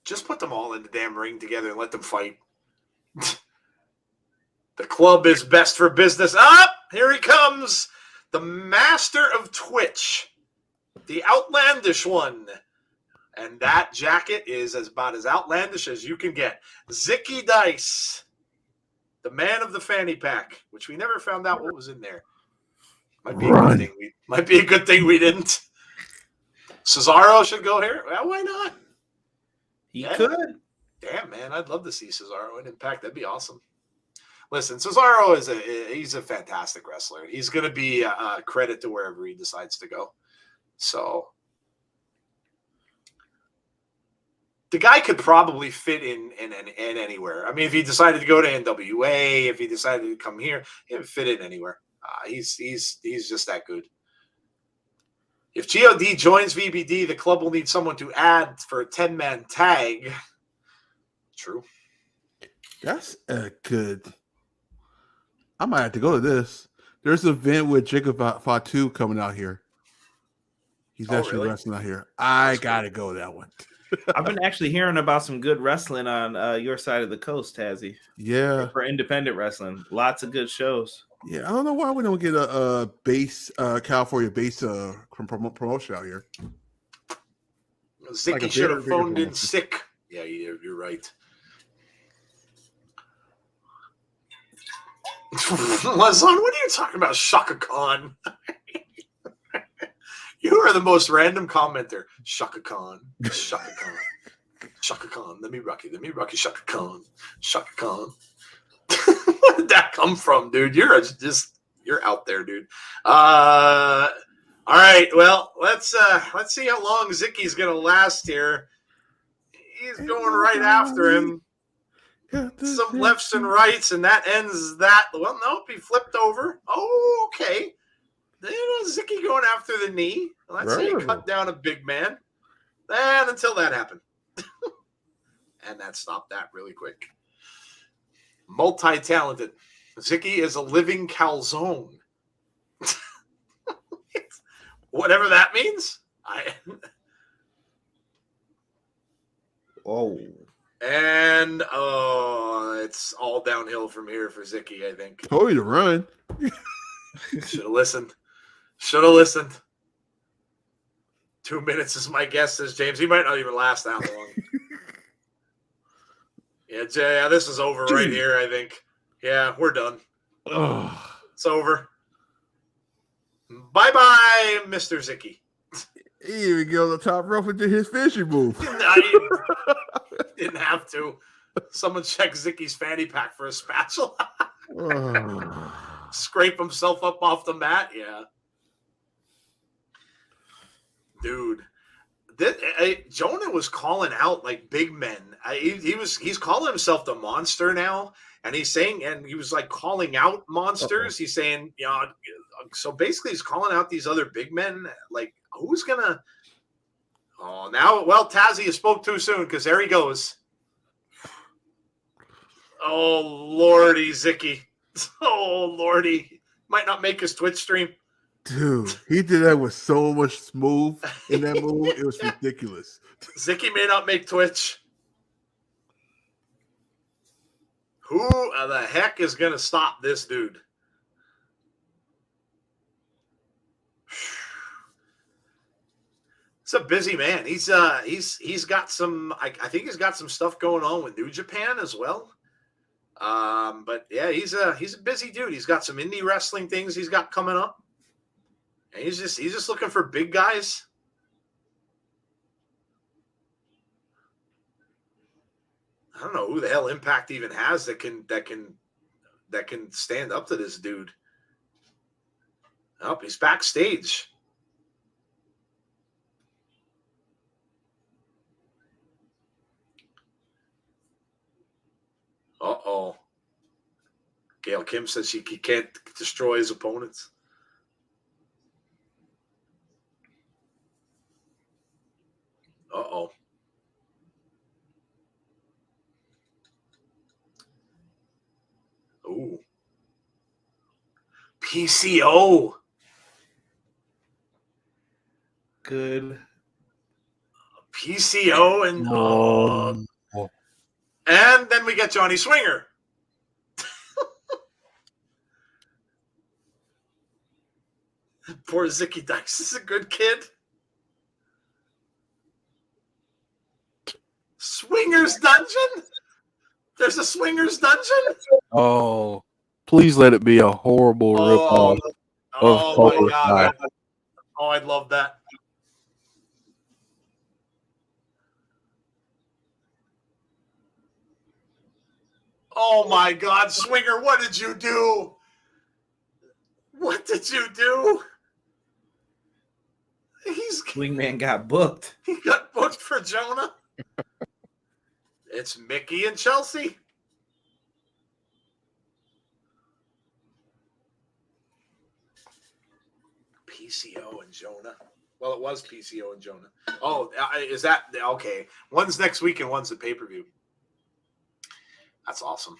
Just put them all in the damn ring together and let them fight. The club is best for business. Here he comes. The master of Twitch. The outlandish one. And that jacket is about as outlandish as you can get. Zicky Dice. The man of the fanny pack, which we never found out what was in there. Might be a good thing we didn't. Cesaro should go here. Well, why not? He could. Damn, man, I'd love to see Cesaro in Impact. That'd be awesome. Listen, Cesaro he's a fantastic wrestler. He's going to be a credit to wherever he decides to go. So the guy could probably fit in anywhere. I mean, if he decided to go to NWA, if he decided to come here, he would fit in anywhere. He's just that good. If God joins VBD, the club will need someone to add for a 10-man tag. True. That's a good. I might have to go to this. There's an event with Jacob Fatu coming out here. He's actually really? wrestling out here. I gotta go to that one. I've been actually hearing about some good wrestling on your side of the coast, Tazzy. Yeah, for independent wrestling, lots of good shows. Yeah, I don't know why we don't get a base California base promotion out here. Zicky should have phoned in sick. Yeah, you're right. Lazan, what are you talking about, Shaka Khan? You are the most random commenter. Shaka Khan. Shaka Khan. Shaka Khan. Let me rock you, Shaka Khan. Shaka Khan. Where did that come from, dude? You're out there, dude. All right. Well, let's see how long Zicky's gonna last here. He's going right after him. Some lefts and rights, and that ends that. Well, nope, he flipped over. Oh, okay. Then Zicky going after the knee. Well, that's how you cut down a big man. And until that happened. And that stopped that really quick. Multi-talented. Zicky is a living calzone. Whatever that means. And it's all downhill from here for Zicky, I think. Told you to run. Should have listened. 2 minutes is my guess, says James. He might not even last that long. Yeah, this is over right here, I think. Yeah, we're done. It's over. Bye-bye, Mr. Zicky. He even go to the top rope and did his fishing move. Didn't have to. Someone check Zicky's fanny pack for a spatula. Scrape himself up off the mat. Yeah. Dude. Jonah was calling out like big men. He's calling himself the monster now. And he's saying, and he was like calling out monsters. He's saying, so basically he's calling out these other big men. Like, who's gonna? Oh, now, well, Tazzy, you spoke too soon because there he goes. Oh, Lordy, Zicky. Oh, Lordy. Might not make his Twitch stream. Dude, he did that with so much smooth in that move. It was ridiculous. Zicky may not make Twitch. Who the heck is going to stop this dude? It's a busy man. He's got some. I think he's got some stuff going on with New Japan as well. But yeah, he's a busy dude. He's got some indie wrestling things he's got coming up, and he's just looking for big guys. I don't know who the hell Impact even has that can stand up to this dude. Oh, he's backstage. Uh-oh. Gail Kim says he can't destroy his opponents. Uh-oh. Ooh. PCO. Good. PCO and and then we get Johnny Swinger. Poor Zicky Dice is a good kid. Swingers Dungeon? There's a Swingers Dungeon? Oh, please let it be a horrible ripoff. Oh my God. Oh, I'd love that. Oh my God, Swinger, what did you do? What did you do? Wingman got booked. He got booked for Jonah. It's Mickey and Chelsea. PCO and Jonah. Well, it was PCO and Jonah. Oh, is that okay? One's next week and one's the pay-per-view. That's awesome.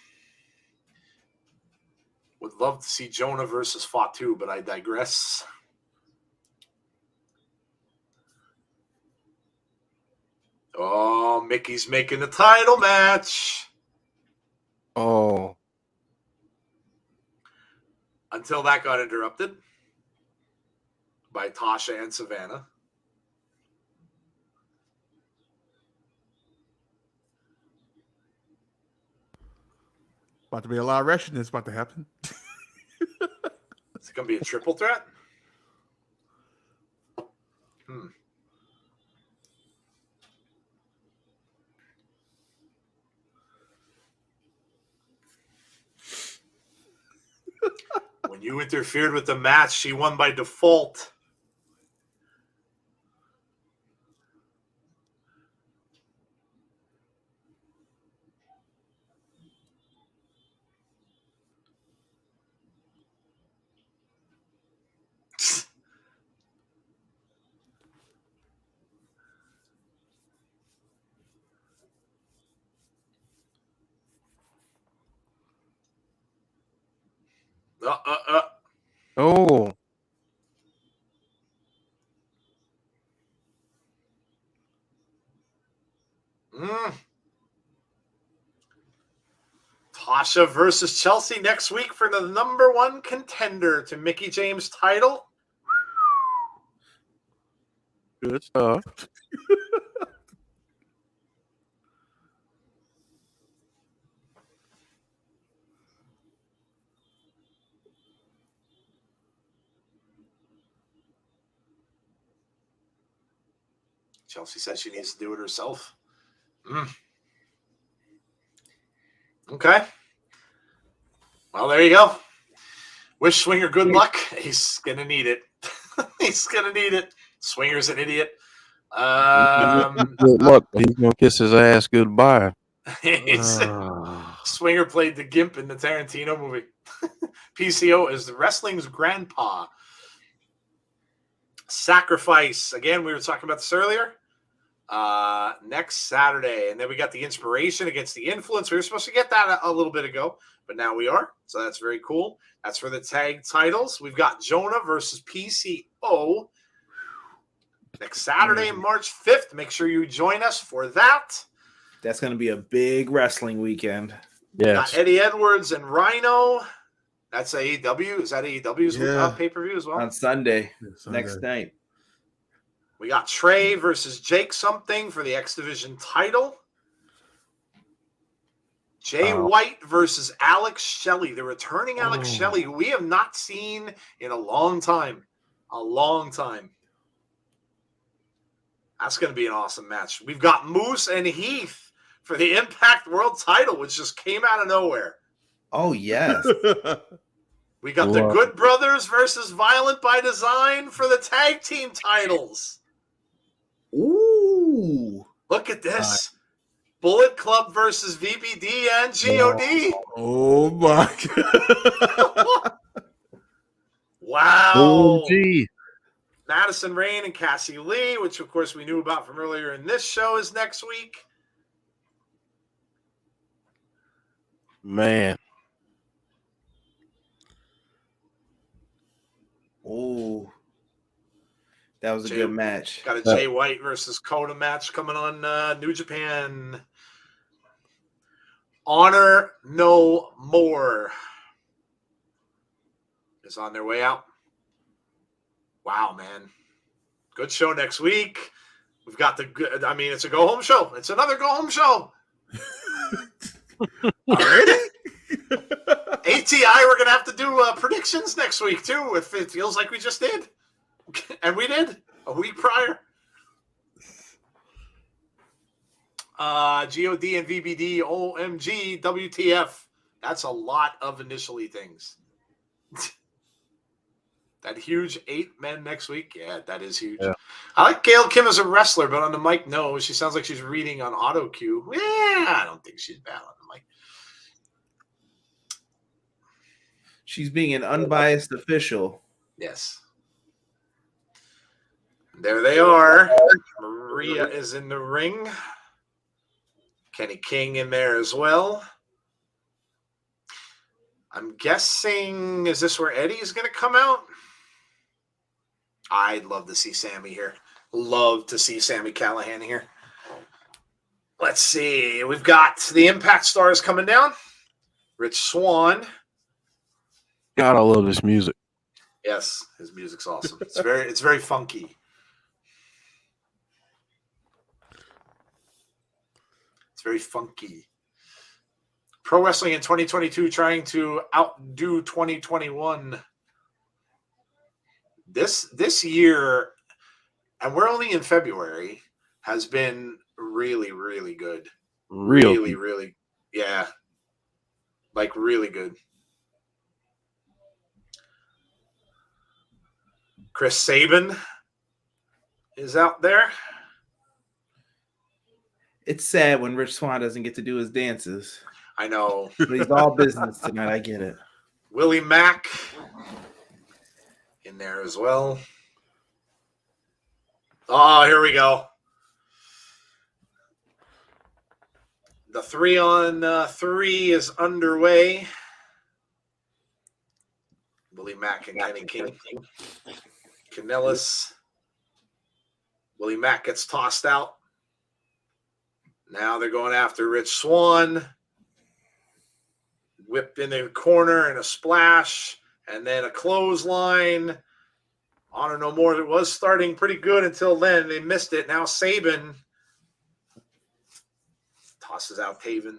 Would love to see Jonah versus Fatu, but I digress. Oh, Mickey's making the title match. Oh. Until that got interrupted by Tasha and Savannah. About to be a lot of wrestling that's about to happen. Is it going to be a triple threat? When you interfered with the match, she won by default. Oh. Tasha versus Chelsea next week for the number one contender to Mickie James' title. Good stuff. Chelsea said she needs to do it herself. Okay. Well, there you go. Wish Swinger good luck. He's going to need it. He's going to need it. Swinger's an idiot. Good luck. He's going to kiss his ass goodbye. Swinger played the Gimp in the Tarantino movie. PCO is the wrestling's grandpa. Sacrifice. Again, we were talking about this earlier. Next Saturday. And then we got the Inspiration against the Influence. We were supposed to get that a little bit ago, but now we are. So that's very cool. That's for the tag titles. We've got Jonah versus PCO next Saturday, March 5th. Make sure you join us for that. That's going to be a big wrestling weekend. Yes. Got Eddie Edwards and Rhino. That's AEW. Is that AEW's pay-per-view as well? On Sunday, next night. We got Trey versus Jake something for the X Division title. Jay White versus Alex Shelley. The returning Alex Shelley, who we have not seen in a long time. A long time. That's going to be an awesome match. We've got Moose and Heath for the Impact World title, which just came out of nowhere. Oh, yes. We got the Good Brothers versus Violent by Design for the tag team titles. Ooh. Look at this. Bullet Club versus VBD and GOD. Oh, my God. Wow. OMG. Madison Rayne and Cassie Lee, which, of course, we knew about from earlier in this show, is next week. Man. Oh. That was a good match. Got a Jay White versus Kota match coming on New Japan. Honor No More is on their way out. Wow, man. Good show next week. We've got it's a go-home show. It's another go-home show. Already? ATI, we're going to have to do predictions next week, too, if it feels like we just did. And we did a week prior. GOD and VBD, OMG, WTF. That's a lot of initially things. That huge 8 men next week. Yeah, that is huge. Yeah. I like Gail Kim as a wrestler, but on the mic, no. She sounds like she's reading on auto cue. Yeah, I don't think she's bad on the mic. She's being an unbiased official. Yes. There they are. Maria is in the ring. Kenny King in there as well. I'm guessing, is this where Eddie is going to come out? I'd love to see Sammy here. Love to see Sammy Callahan here. Let's see. We've got the Impact Stars coming down. Rich Swann. God, I love this music. Yes, his music's awesome. It's very funky. It's very funky. Pro Wrestling in 2022 trying to outdo 2021. This year, and we're only in February, has been really, really good. Really, yeah. Like really good. Chris Sabin is out there. It's sad when Rich Swann doesn't get to do his dances. I know. But he's all business tonight. I get it. Willie Mack in there as well. Oh, here we go. The 3-on-3 is underway. Willie Mack and Kenny King. Kanellis. Willie Mack gets tossed out. Now they're going after Rich Swann. Whipped in the corner and a splash. And then a clothesline. Honor No More. It was starting pretty good until then. They missed it. Now Sabin tosses out Taven.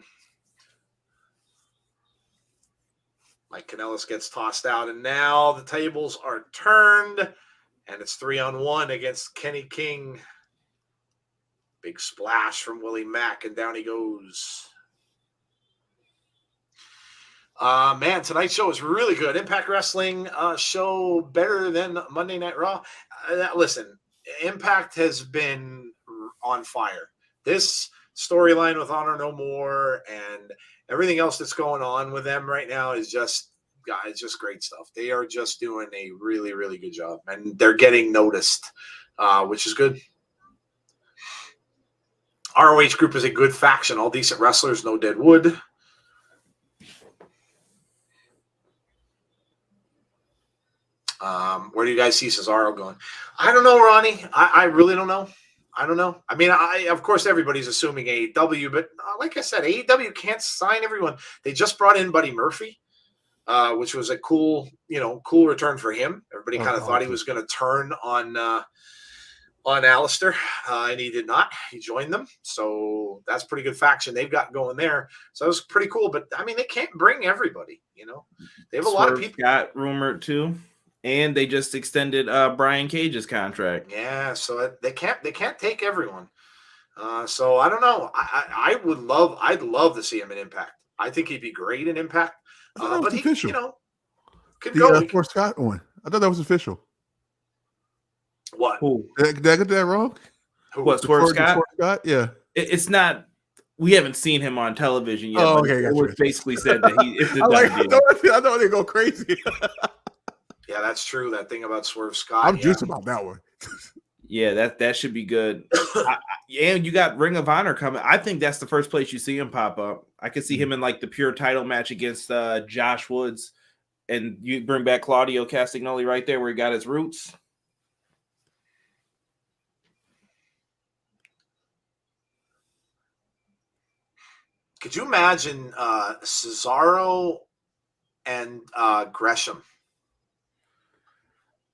Mike Kanellis gets tossed out. And now the tables are turned. And it's 3-on-1 against Kenny King. Big splash from Willie Mack. And down he goes. Man, tonight's show is really good. Impact Wrestling show better than Monday Night Raw. Listen, Impact has been on fire. This storyline with Honor No More and everything else that's going on with them right now is just, guys, just great stuff. They are just doing a really, really good job, and they're getting noticed, which is good. ROH Group is a good faction. All decent wrestlers, no dead wood. Where do you guys see Cesaro going? I don't know, Ronnie. I really don't know. I don't know. I mean, of course, everybody's assuming AEW, but like I said, AEW can't sign everyone. They just brought in Buddy Murphy, which was a cool return for him. Everybody kind of thought he was going to turn on Alistair, and he did not. He joined them, so that's a pretty good faction they've got going there. So that was pretty cool. But I mean, they can't bring everybody. They have a lot of people. Got rumored too. And they just extended Brian Cage's contract. Yeah, so they can't take everyone. So I don't know. I'd love to see him in Impact. I think he'd be great in Impact. But he, official. Could the go. Fort Scott one. I thought that was official. What? Did I get that wrong? What, Swerve Scott? Fort Scott? Yeah. It's not. We haven't seen him on television yet. Oh, okay. It was basically said that it's a I know they go crazy. Yeah, that's true. That thing about Swerve Scott. I'm juiced about that one. Yeah, that should be good. And you got Ring of Honor coming. I think that's the first place you see him pop up. I could see him in like the pure title match against Josh Woods, and you bring back Claudio Castagnoli right there where he got his roots. Could you imagine Cesaro and Gresham?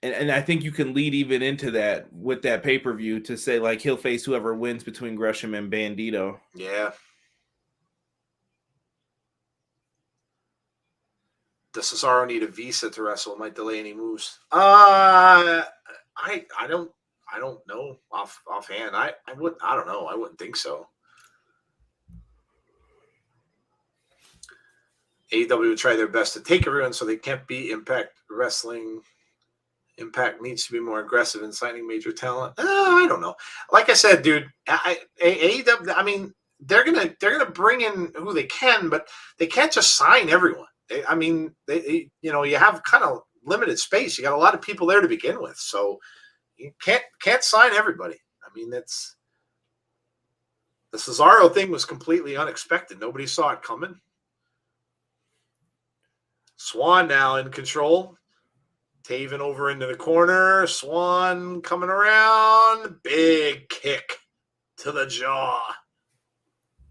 And I think you can lead even into that with that pay-per-view to say, like, he'll face whoever wins between Gresham and Bandito. Yeah. Does Cesaro need a visa to wrestle? It might delay any moves. I don't know offhand. I don't know. I wouldn't think so. AEW would try their best to take everyone so they can't be Impact Wrestling. Impact needs to be more aggressive in signing major talent. I don't know. Like I said, dude, AEW, I mean, they're gonna bring in who they can, but they can't just sign everyone. You have kind of limited space. You got a lot of people there to begin with, so you can't sign everybody. I mean, the Cesaro thing was completely unexpected. Nobody saw it coming. Swann now in control. Taven over into the corner. Swann coming around. Big kick to the jaw.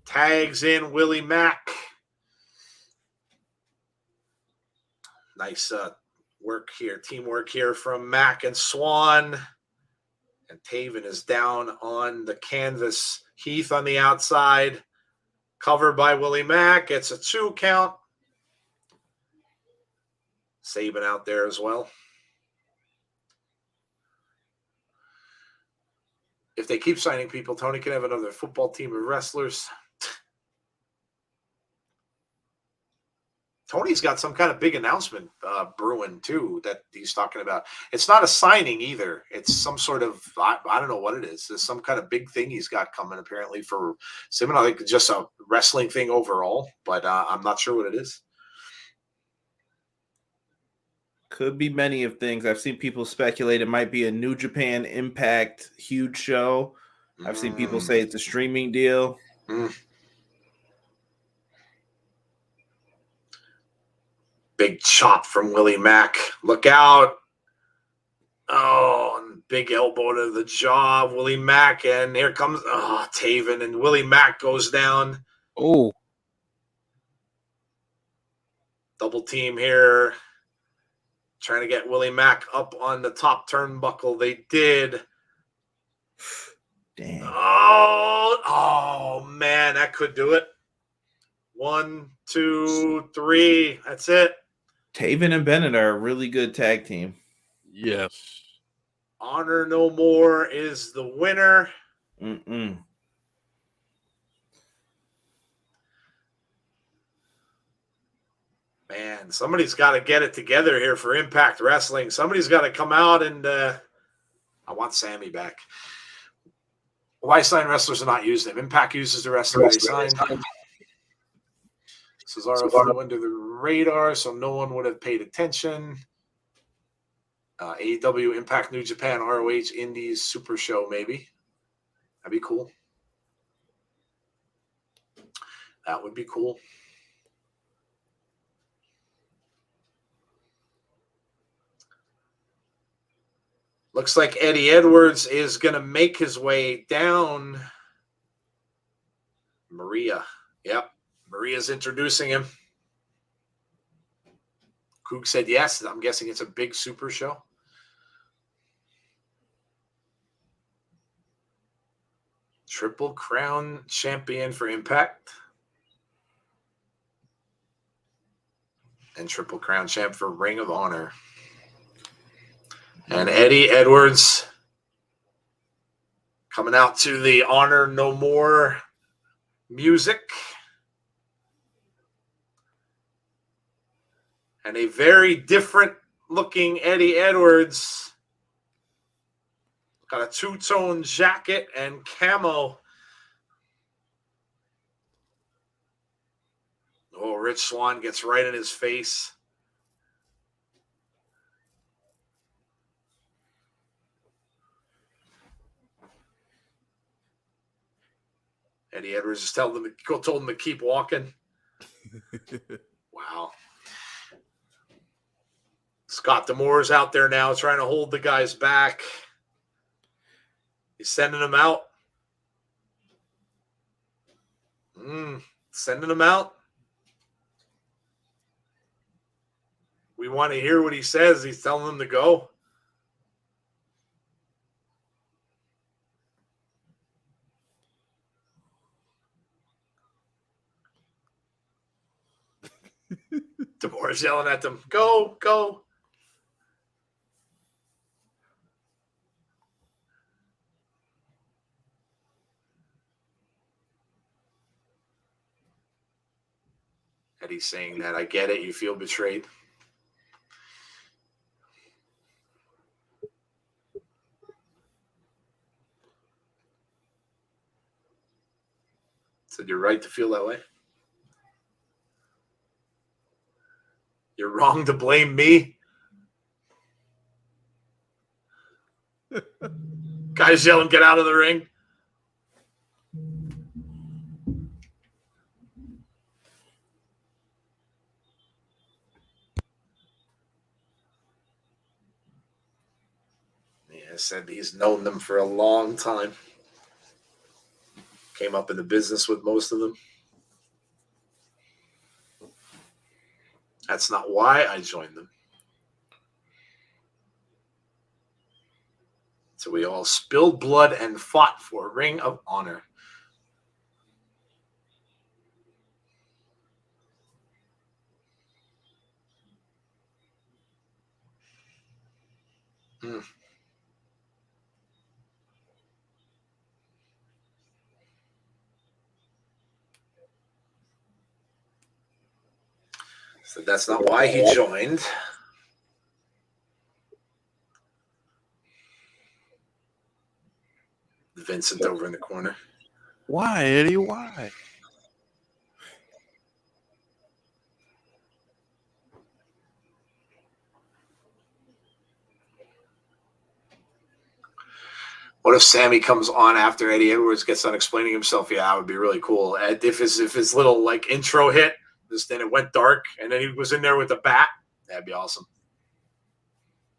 Tags in Willie Mack. Nice work here, teamwork here from Mack and Swann. And Taven is down on the canvas. Heath on the outside. Covered by Willie Mack. It's a 2 count. Sabin out there as well. If they keep signing people, Tony can have another football team of wrestlers. Tony's got some kind of big announcement brewing, too, that he's talking about. It's not a signing either. It's some sort of, I don't know what it is. There's some kind of big thing he's got coming, apparently, for Sabin. I think just a wrestling thing overall, but I'm not sure what it is. Could be many of things. I've seen people speculate it might be a New Japan Impact huge show. I've seen people say it's a streaming deal. Big chop from Willie Mack. Look out. Oh, and big elbow to the jaw of Willie Mack. And here comes Taven, and Willie Mack goes down. Oh. Double team here. Trying to get Willie Mack up on the top turnbuckle. They did. Damn. Oh, man, that could do it. 1, 2, 3. That's it. Taven and Bennett are a really good tag team. Yes. Honor No More is the winner. Mm-mm. Man, somebody's got to get it together here for Impact Wrestling. Somebody's got to come out and I want Sammy back. Why sign wrestlers and not use them? Impact uses the wrestlers they signed. Cesaro flew under the radar, so no one would have paid attention. AEW, Impact, New Japan, ROH, Indies, Super Show, maybe. That'd be cool. That would be cool. Looks like Eddie Edwards is going to make his way down. Maria. Yep. Maria's introducing him. Coog said yes. I'm guessing it's a big super show. Triple Crown champion for Impact. And Triple Crown champ for Ring of Honor. And Eddie Edwards coming out to the Honor No More music. And a very different looking Eddie Edwards. Got a two-tone jacket and camo. Oh, Rich Swann gets right in his face. Eddie Edwards just told him to keep walking. Wow. Scott D'Amore's out there now trying to hold the guys back. He's sending them out. Sending them out. We want to hear what he says. He's telling them to go. D'Amore's yelling at them, go, go. Eddie's saying that, I get it, you feel betrayed. Said you're right to feel that way. You're wrong to blame me. Guys yelling, get out of the ring. Yeah, said he's known them for a long time. Came up in the business with most of them. That's not why I joined them. So we all spilled blood and fought for a ring of honor. So that's not why he joined. Vincent over in the corner. Why, Eddie? Why? What if Sammy comes on after Eddie Edwards gets done explaining himself? Yeah, that would be really cool. If his little like intro hit, then it went dark, and then he was in there with the bat. That'd be awesome.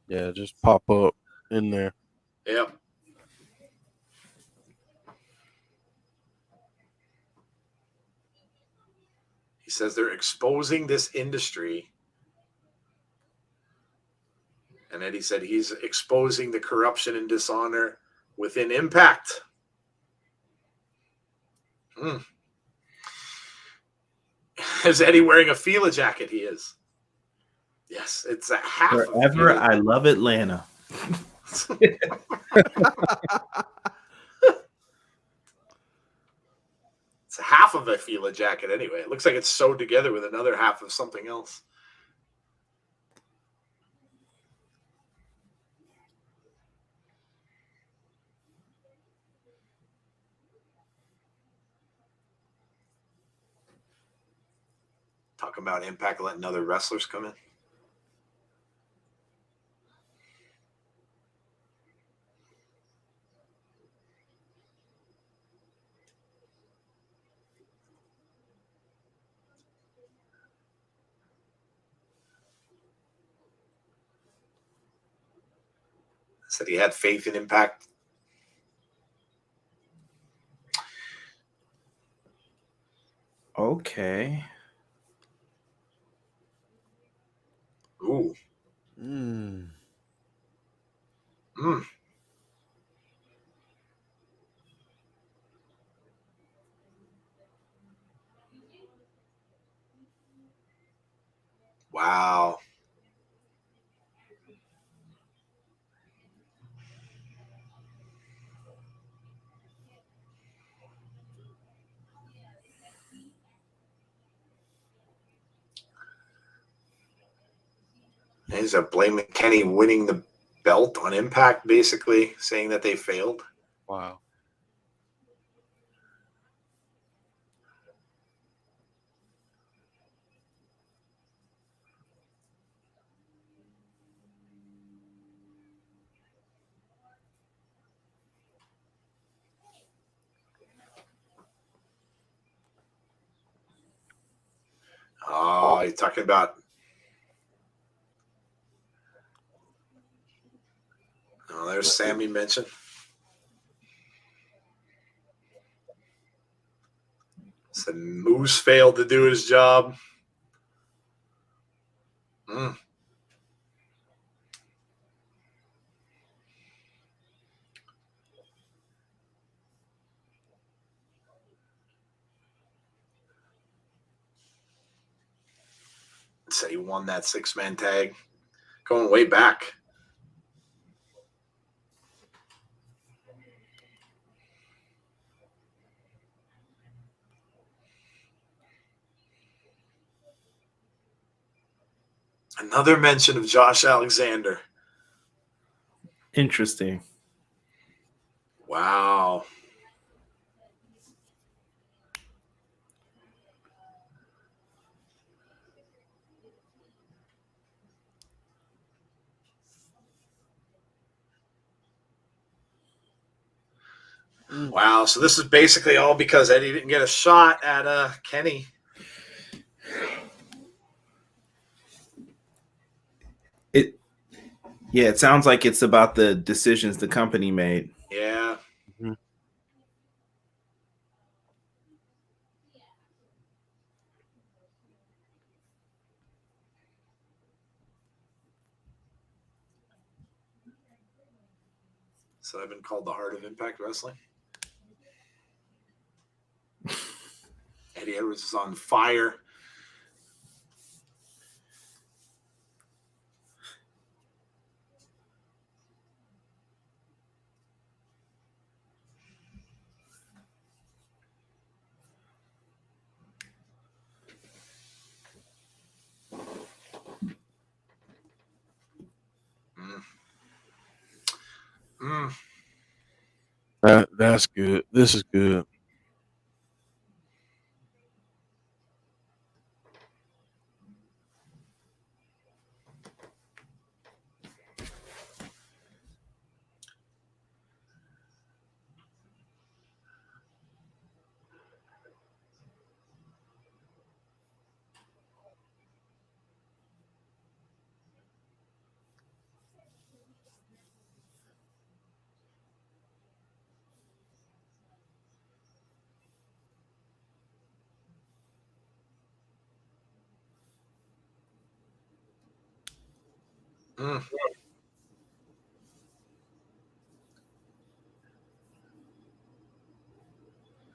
Yeah, just pop up in there. Yep. He says they're exposing this industry. And Eddie said he's exposing the corruption and dishonor within Impact. Is Eddie wearing a Fila jacket? He is. Yes, it's a half. Forever, I love Atlanta. It's half of a Fila jacket anyway. It looks like it's sewed together with another half of something else. Talking about Impact letting other wrestlers come in. Said he had faith in Impact. Okay. Ooh. Wow. He's blaming Kenny winning the belt on Impact, basically saying that they failed. Wow. Oh, you're talking about. Oh, there's Sammy mentioned. Said Moose failed to do his job. Said he won that 6-man tag. Going way back. Another mention of Josh Alexander. Interesting. Wow. Wow. So this is basically all because Eddie didn't get a shot at Kenny. It sounds like it's about the decisions the company made. Yeah. Mhm. So I've been called the heart of Impact Wrestling. Eddie Edwards is on fire. That's good. This is good.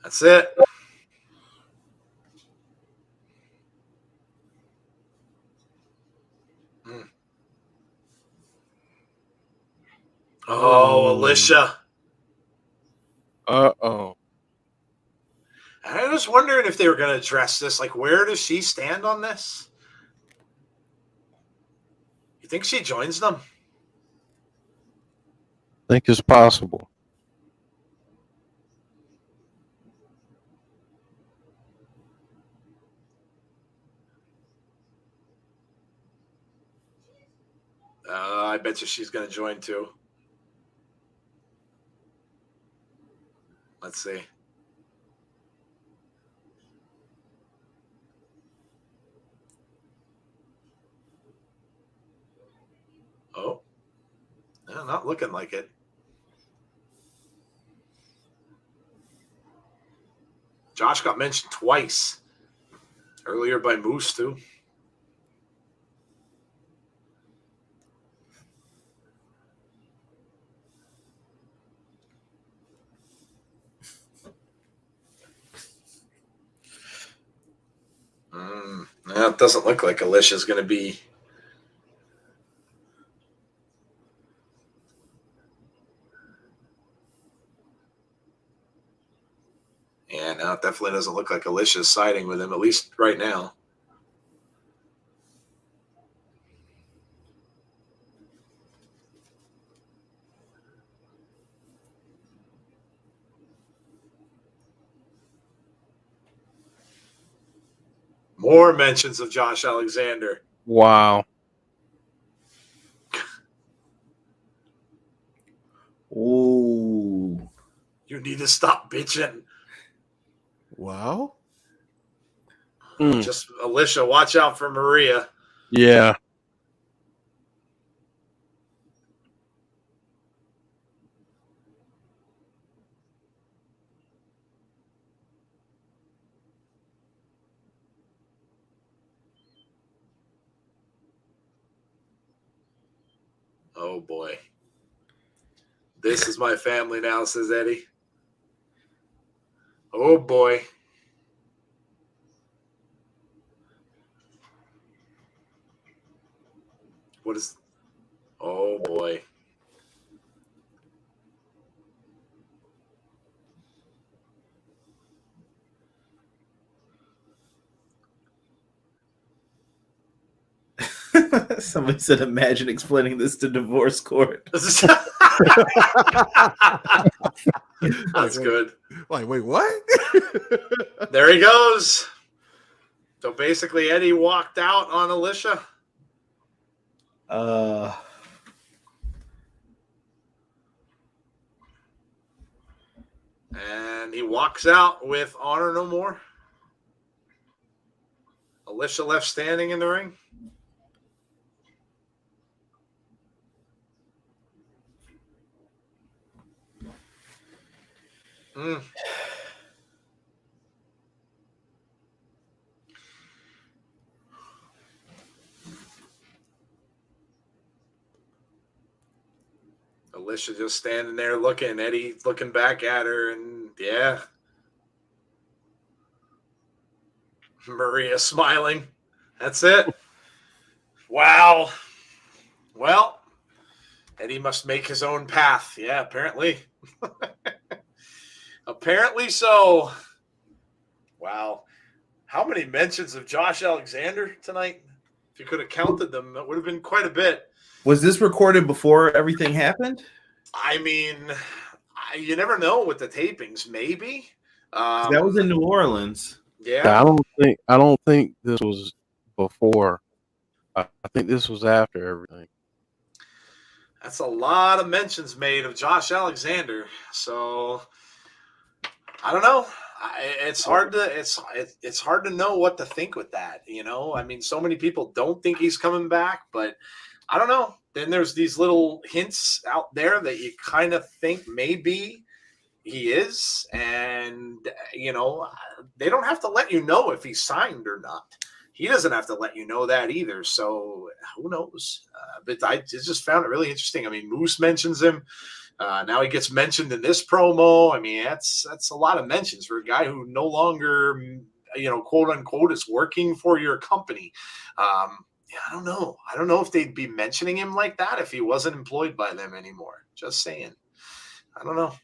That's it. Oh, Alicia. Uh-oh. I was wondering if they were going to address this. Like, where does she stand on this? You think she joins them? I think it's possible. I bet you she's going to join too. Let's see. Oh, yeah, not looking like it. Josh got mentioned twice earlier by Moose too. Yeah, it doesn't look like Alicia's going to be. Yeah, no, it definitely doesn't look like Alicia's siding with him, at least right now. More mentions of Josh Alexander. Wow. Ooh. You need to stop bitching. Wow. Just Alicia, watch out for Maria. Yeah. Oh boy. This is my family now, says Eddie. Oh boy. What is? Oh boy. Somebody said, imagine explaining this to divorce court. That's good. Like, wait, what? There he goes. So basically, Eddie walked out on Alicia. And he walks out with Honor No More. Alicia left standing in the ring. Alicia just standing there looking. Eddie looking back at her, and yeah. Maria smiling. That's it. Wow. Well, Eddie must make his own path. Yeah, apparently. Apparently so. Wow. How many mentions of Josh Alexander tonight? If you could have counted them, that would have been quite a bit. Was this recorded before everything happened? I mean, you never know with the tapings. Maybe. That was in New Orleans. Yeah. I don't think this was before. I think this was after everything. That's a lot of mentions made of Josh Alexander. So I don't know. It's hard to know what to think with that. You know, I mean, so many people don't think he's coming back, but I don't know. Then there's these little hints out there that you kind of think maybe he is, and you know, they don't have to let you know if he's signed or not. He doesn't have to let you know that either. So who knows? But I just found it really interesting. I mean, Moose mentions him. Now he gets mentioned in this promo. I mean, that's a lot of mentions for a guy who no longer, you know, quote unquote, is working for your company. Yeah, I don't know. I don't know if they'd be mentioning him like that if he wasn't employed by them anymore. Just saying. I don't know.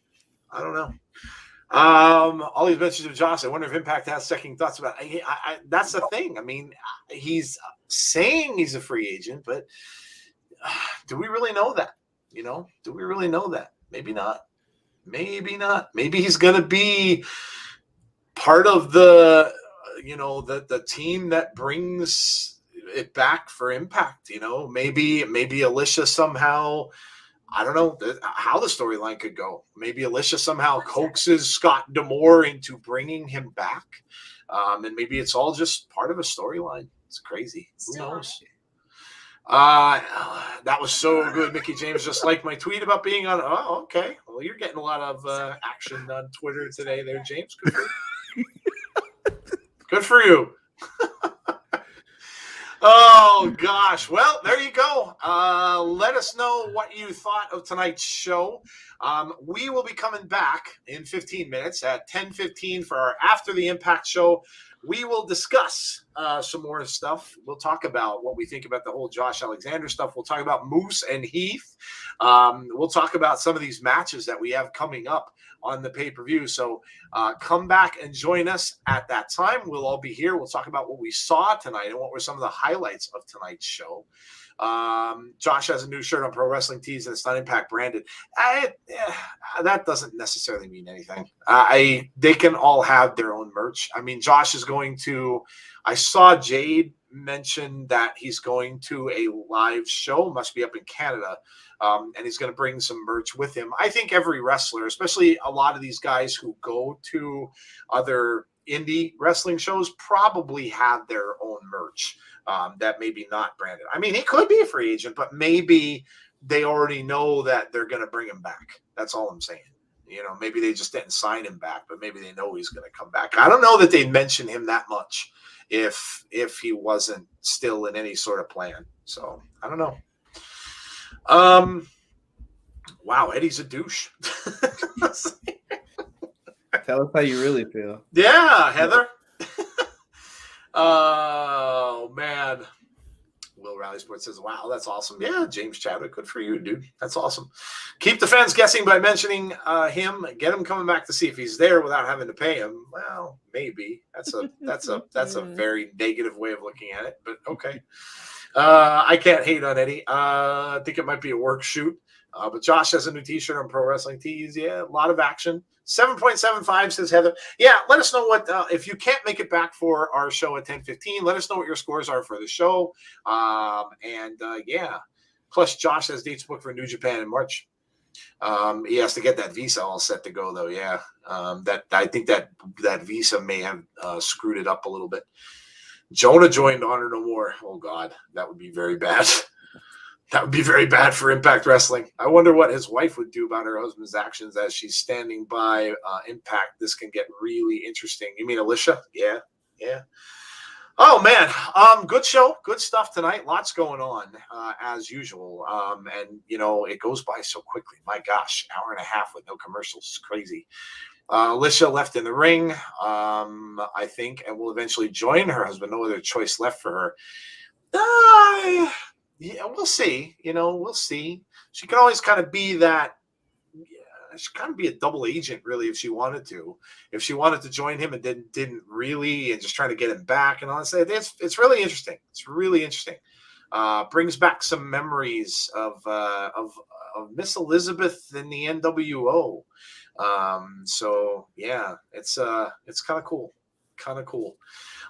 All these mentions of Josh. I wonder if Impact has second thoughts about it. That's the thing. I mean, he's saying he's a free agent, but do we really know that? You know, do we really know that? Maybe not. Maybe not. Maybe he's going to be part of the, you know, the team that brings it back for Impact. You know, maybe Alicia somehow. I don't know how the storyline could go. Maybe Alicia somehow coaxes Scott D'Amore into bringing him back. And maybe it's all just part of a storyline. It's crazy. Who knows? That was so good. Mickey James just liked my tweet about being on. Oh, okay. Well, you're getting a lot of action on Twitter today there, James. Good for you. Good for you. Oh, gosh. Well, there you go. Let us know what you thought of tonight's show. We will be coming back in 15 minutes at 10:15 for our After the Impact show. We will discuss some more stuff. We'll talk about what we think about the whole Josh Alexander stuff. We'll talk about Moose and Heath. We'll talk about some of these matches that we have coming up on the pay-per-view. So come back and join us at that time. We'll all be here. We'll talk about what we saw tonight and what were some of the highlights of tonight's show. Josh has a new shirt on Pro Wrestling Tees and it's not Impact branded. That doesn't necessarily mean anything. They can all have their own merch. I mean, Josh is going to, I saw Jade mention that he's going to a live show, must be up in Canada. And he's going to bring some merch with him. I think every wrestler, especially a lot of these guys who go to other indie wrestling shows, probably have their own merch that maybe not branded. I mean, he could be a free agent, but maybe they already know that they're going to bring him back. That's all I'm saying. You know, maybe they just didn't sign him back, but maybe they know he's going to come back. I don't know that they'd mention him that much if he wasn't still in any sort of plan. So I don't know. Wow, Eddie's a douche. Tell us how you really feel. Yeah, Heather. Oh, man. Will Rally Sports says, wow, that's awesome. Yeah, James Chadwick, good for you, dude. That's awesome. Keep the fans guessing by mentioning him. Get him coming back to see if he's there without having to pay him. Well, maybe. That's a very negative way of looking at it, but okay. I can't hate on Eddie. I think it might be a work shoot. But Josh has a new t-shirt on Pro Wrestling Tees. Yeah, a lot of action. 7.75 says Heather. Yeah, let us know what if you can't make it back for our show at 10:15. Let us know what your scores are for the show. Yeah. Plus, Josh has dates booked for New Japan in March. He has to get that visa all set to go, though. Yeah, I think that visa may have screwed it up a little bit. JONAH joined Honor No More. Oh God, that would be very bad. That would be very bad for Impact Wrestling. I wonder what his wife would do about her husband's actions as she's standing by Impact. This can get really interesting. You mean Alicia? Yeah. Oh man, good show, good stuff tonight. Lots going on as usual, and it goes by so quickly. My gosh, hour and a half with no commercials is crazy. Alicia left in the ring, I think, and will eventually join her husband. No other choice left for her. Yeah, we'll see. We'll see. She can always kind of be that. She kind of be a double agent, really, if she wanted to. If she wanted to join him and didn't really, and just trying to get him back. And honestly, it's really interesting. It's really interesting. Brings back some memories of Miss Elizabeth in the NWO. So yeah, it's kind of cool. Kind of cool.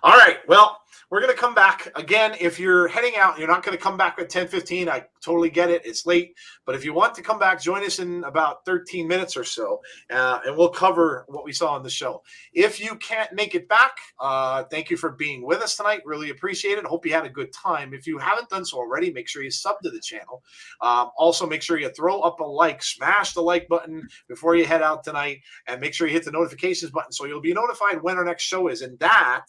All right. Well, we're going to come back again. If you're heading out, you're not going to come back at 10:15. I totally get it. It's late. But if you want to come back, join us in about 13 minutes or so, and we'll cover what we saw on the show. If you can't make it back, thank you for being with us tonight. Really appreciate it. Hope you had a good time. If you haven't done so already, make sure you sub to the channel. Also, make sure you throw up a like, smash the like button before you head out tonight, and make sure you hit the notifications button so you'll be notified when our next show is. And that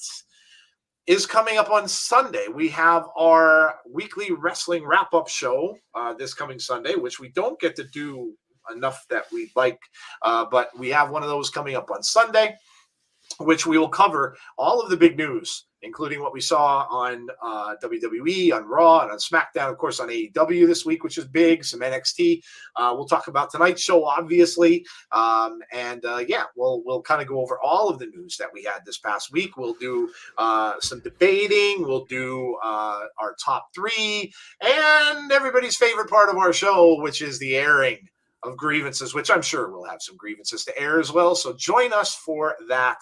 is coming up on Sunday. We have our weekly wrestling wrap-up show this coming Sunday, which we don't get to do enough that we'd like, but we have one of those coming up on Sunday, which we will cover all of the big news, including what we saw on WWE, on Raw, and on SmackDown, of course, on AEW this week, which is big, some NXT. We'll talk about tonight's show, obviously. We'll kind of go over all of the news that we had this past week. We'll do some debating. We'll do our top three, and everybody's favorite part of our show, which is the airing of grievances, which I'm sure we'll have some grievances to air as well. So join us for that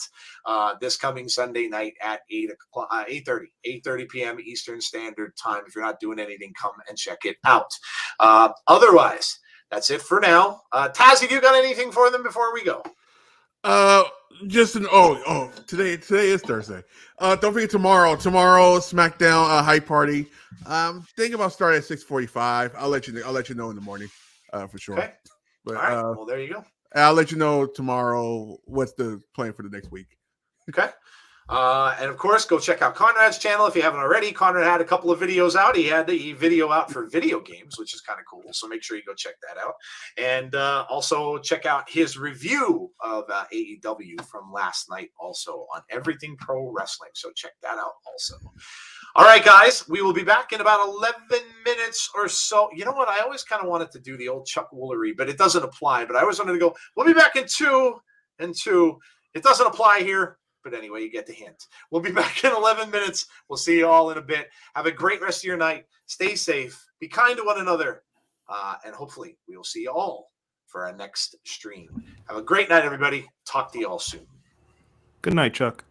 this coming Sunday night at 8:30 p.m. Eastern Standard Time. If you're not doing anything, come and check it out. Otherwise, that's it for now. Taz, have you got anything for them before we go? Today is Thursday. Don't forget tomorrow SmackDown hype party. Think about starting at 6:45. I'll let you know in the morning for sure. Okay. But, all right. Well, there you go. I'll let you know tomorrow what's the plan for the next week. Okay. And of course, go check out Conrad's channel if you haven't already. Conrad had a couple of videos out. He had the video out for video games, which is kind of cool. So make sure you go check that out. And also check out his review of AEW from last night also on Everything Pro Wrestling. So check that out also. All right, guys, we will be back in about 11 minutes or so. You know what? I always kind of wanted to do the old Chuck Woolery, but it doesn't apply. But I always wanted to go, we'll be back in 2 and 2. It doesn't apply here. But anyway, you get the hint. We'll be back in 11 minutes. We'll see you all in a bit. Have a great rest of your night. Stay safe. Be kind to one another. And hopefully we will see you all for our next stream. Have a great night, everybody. Talk to you all soon. Good night, Chuck.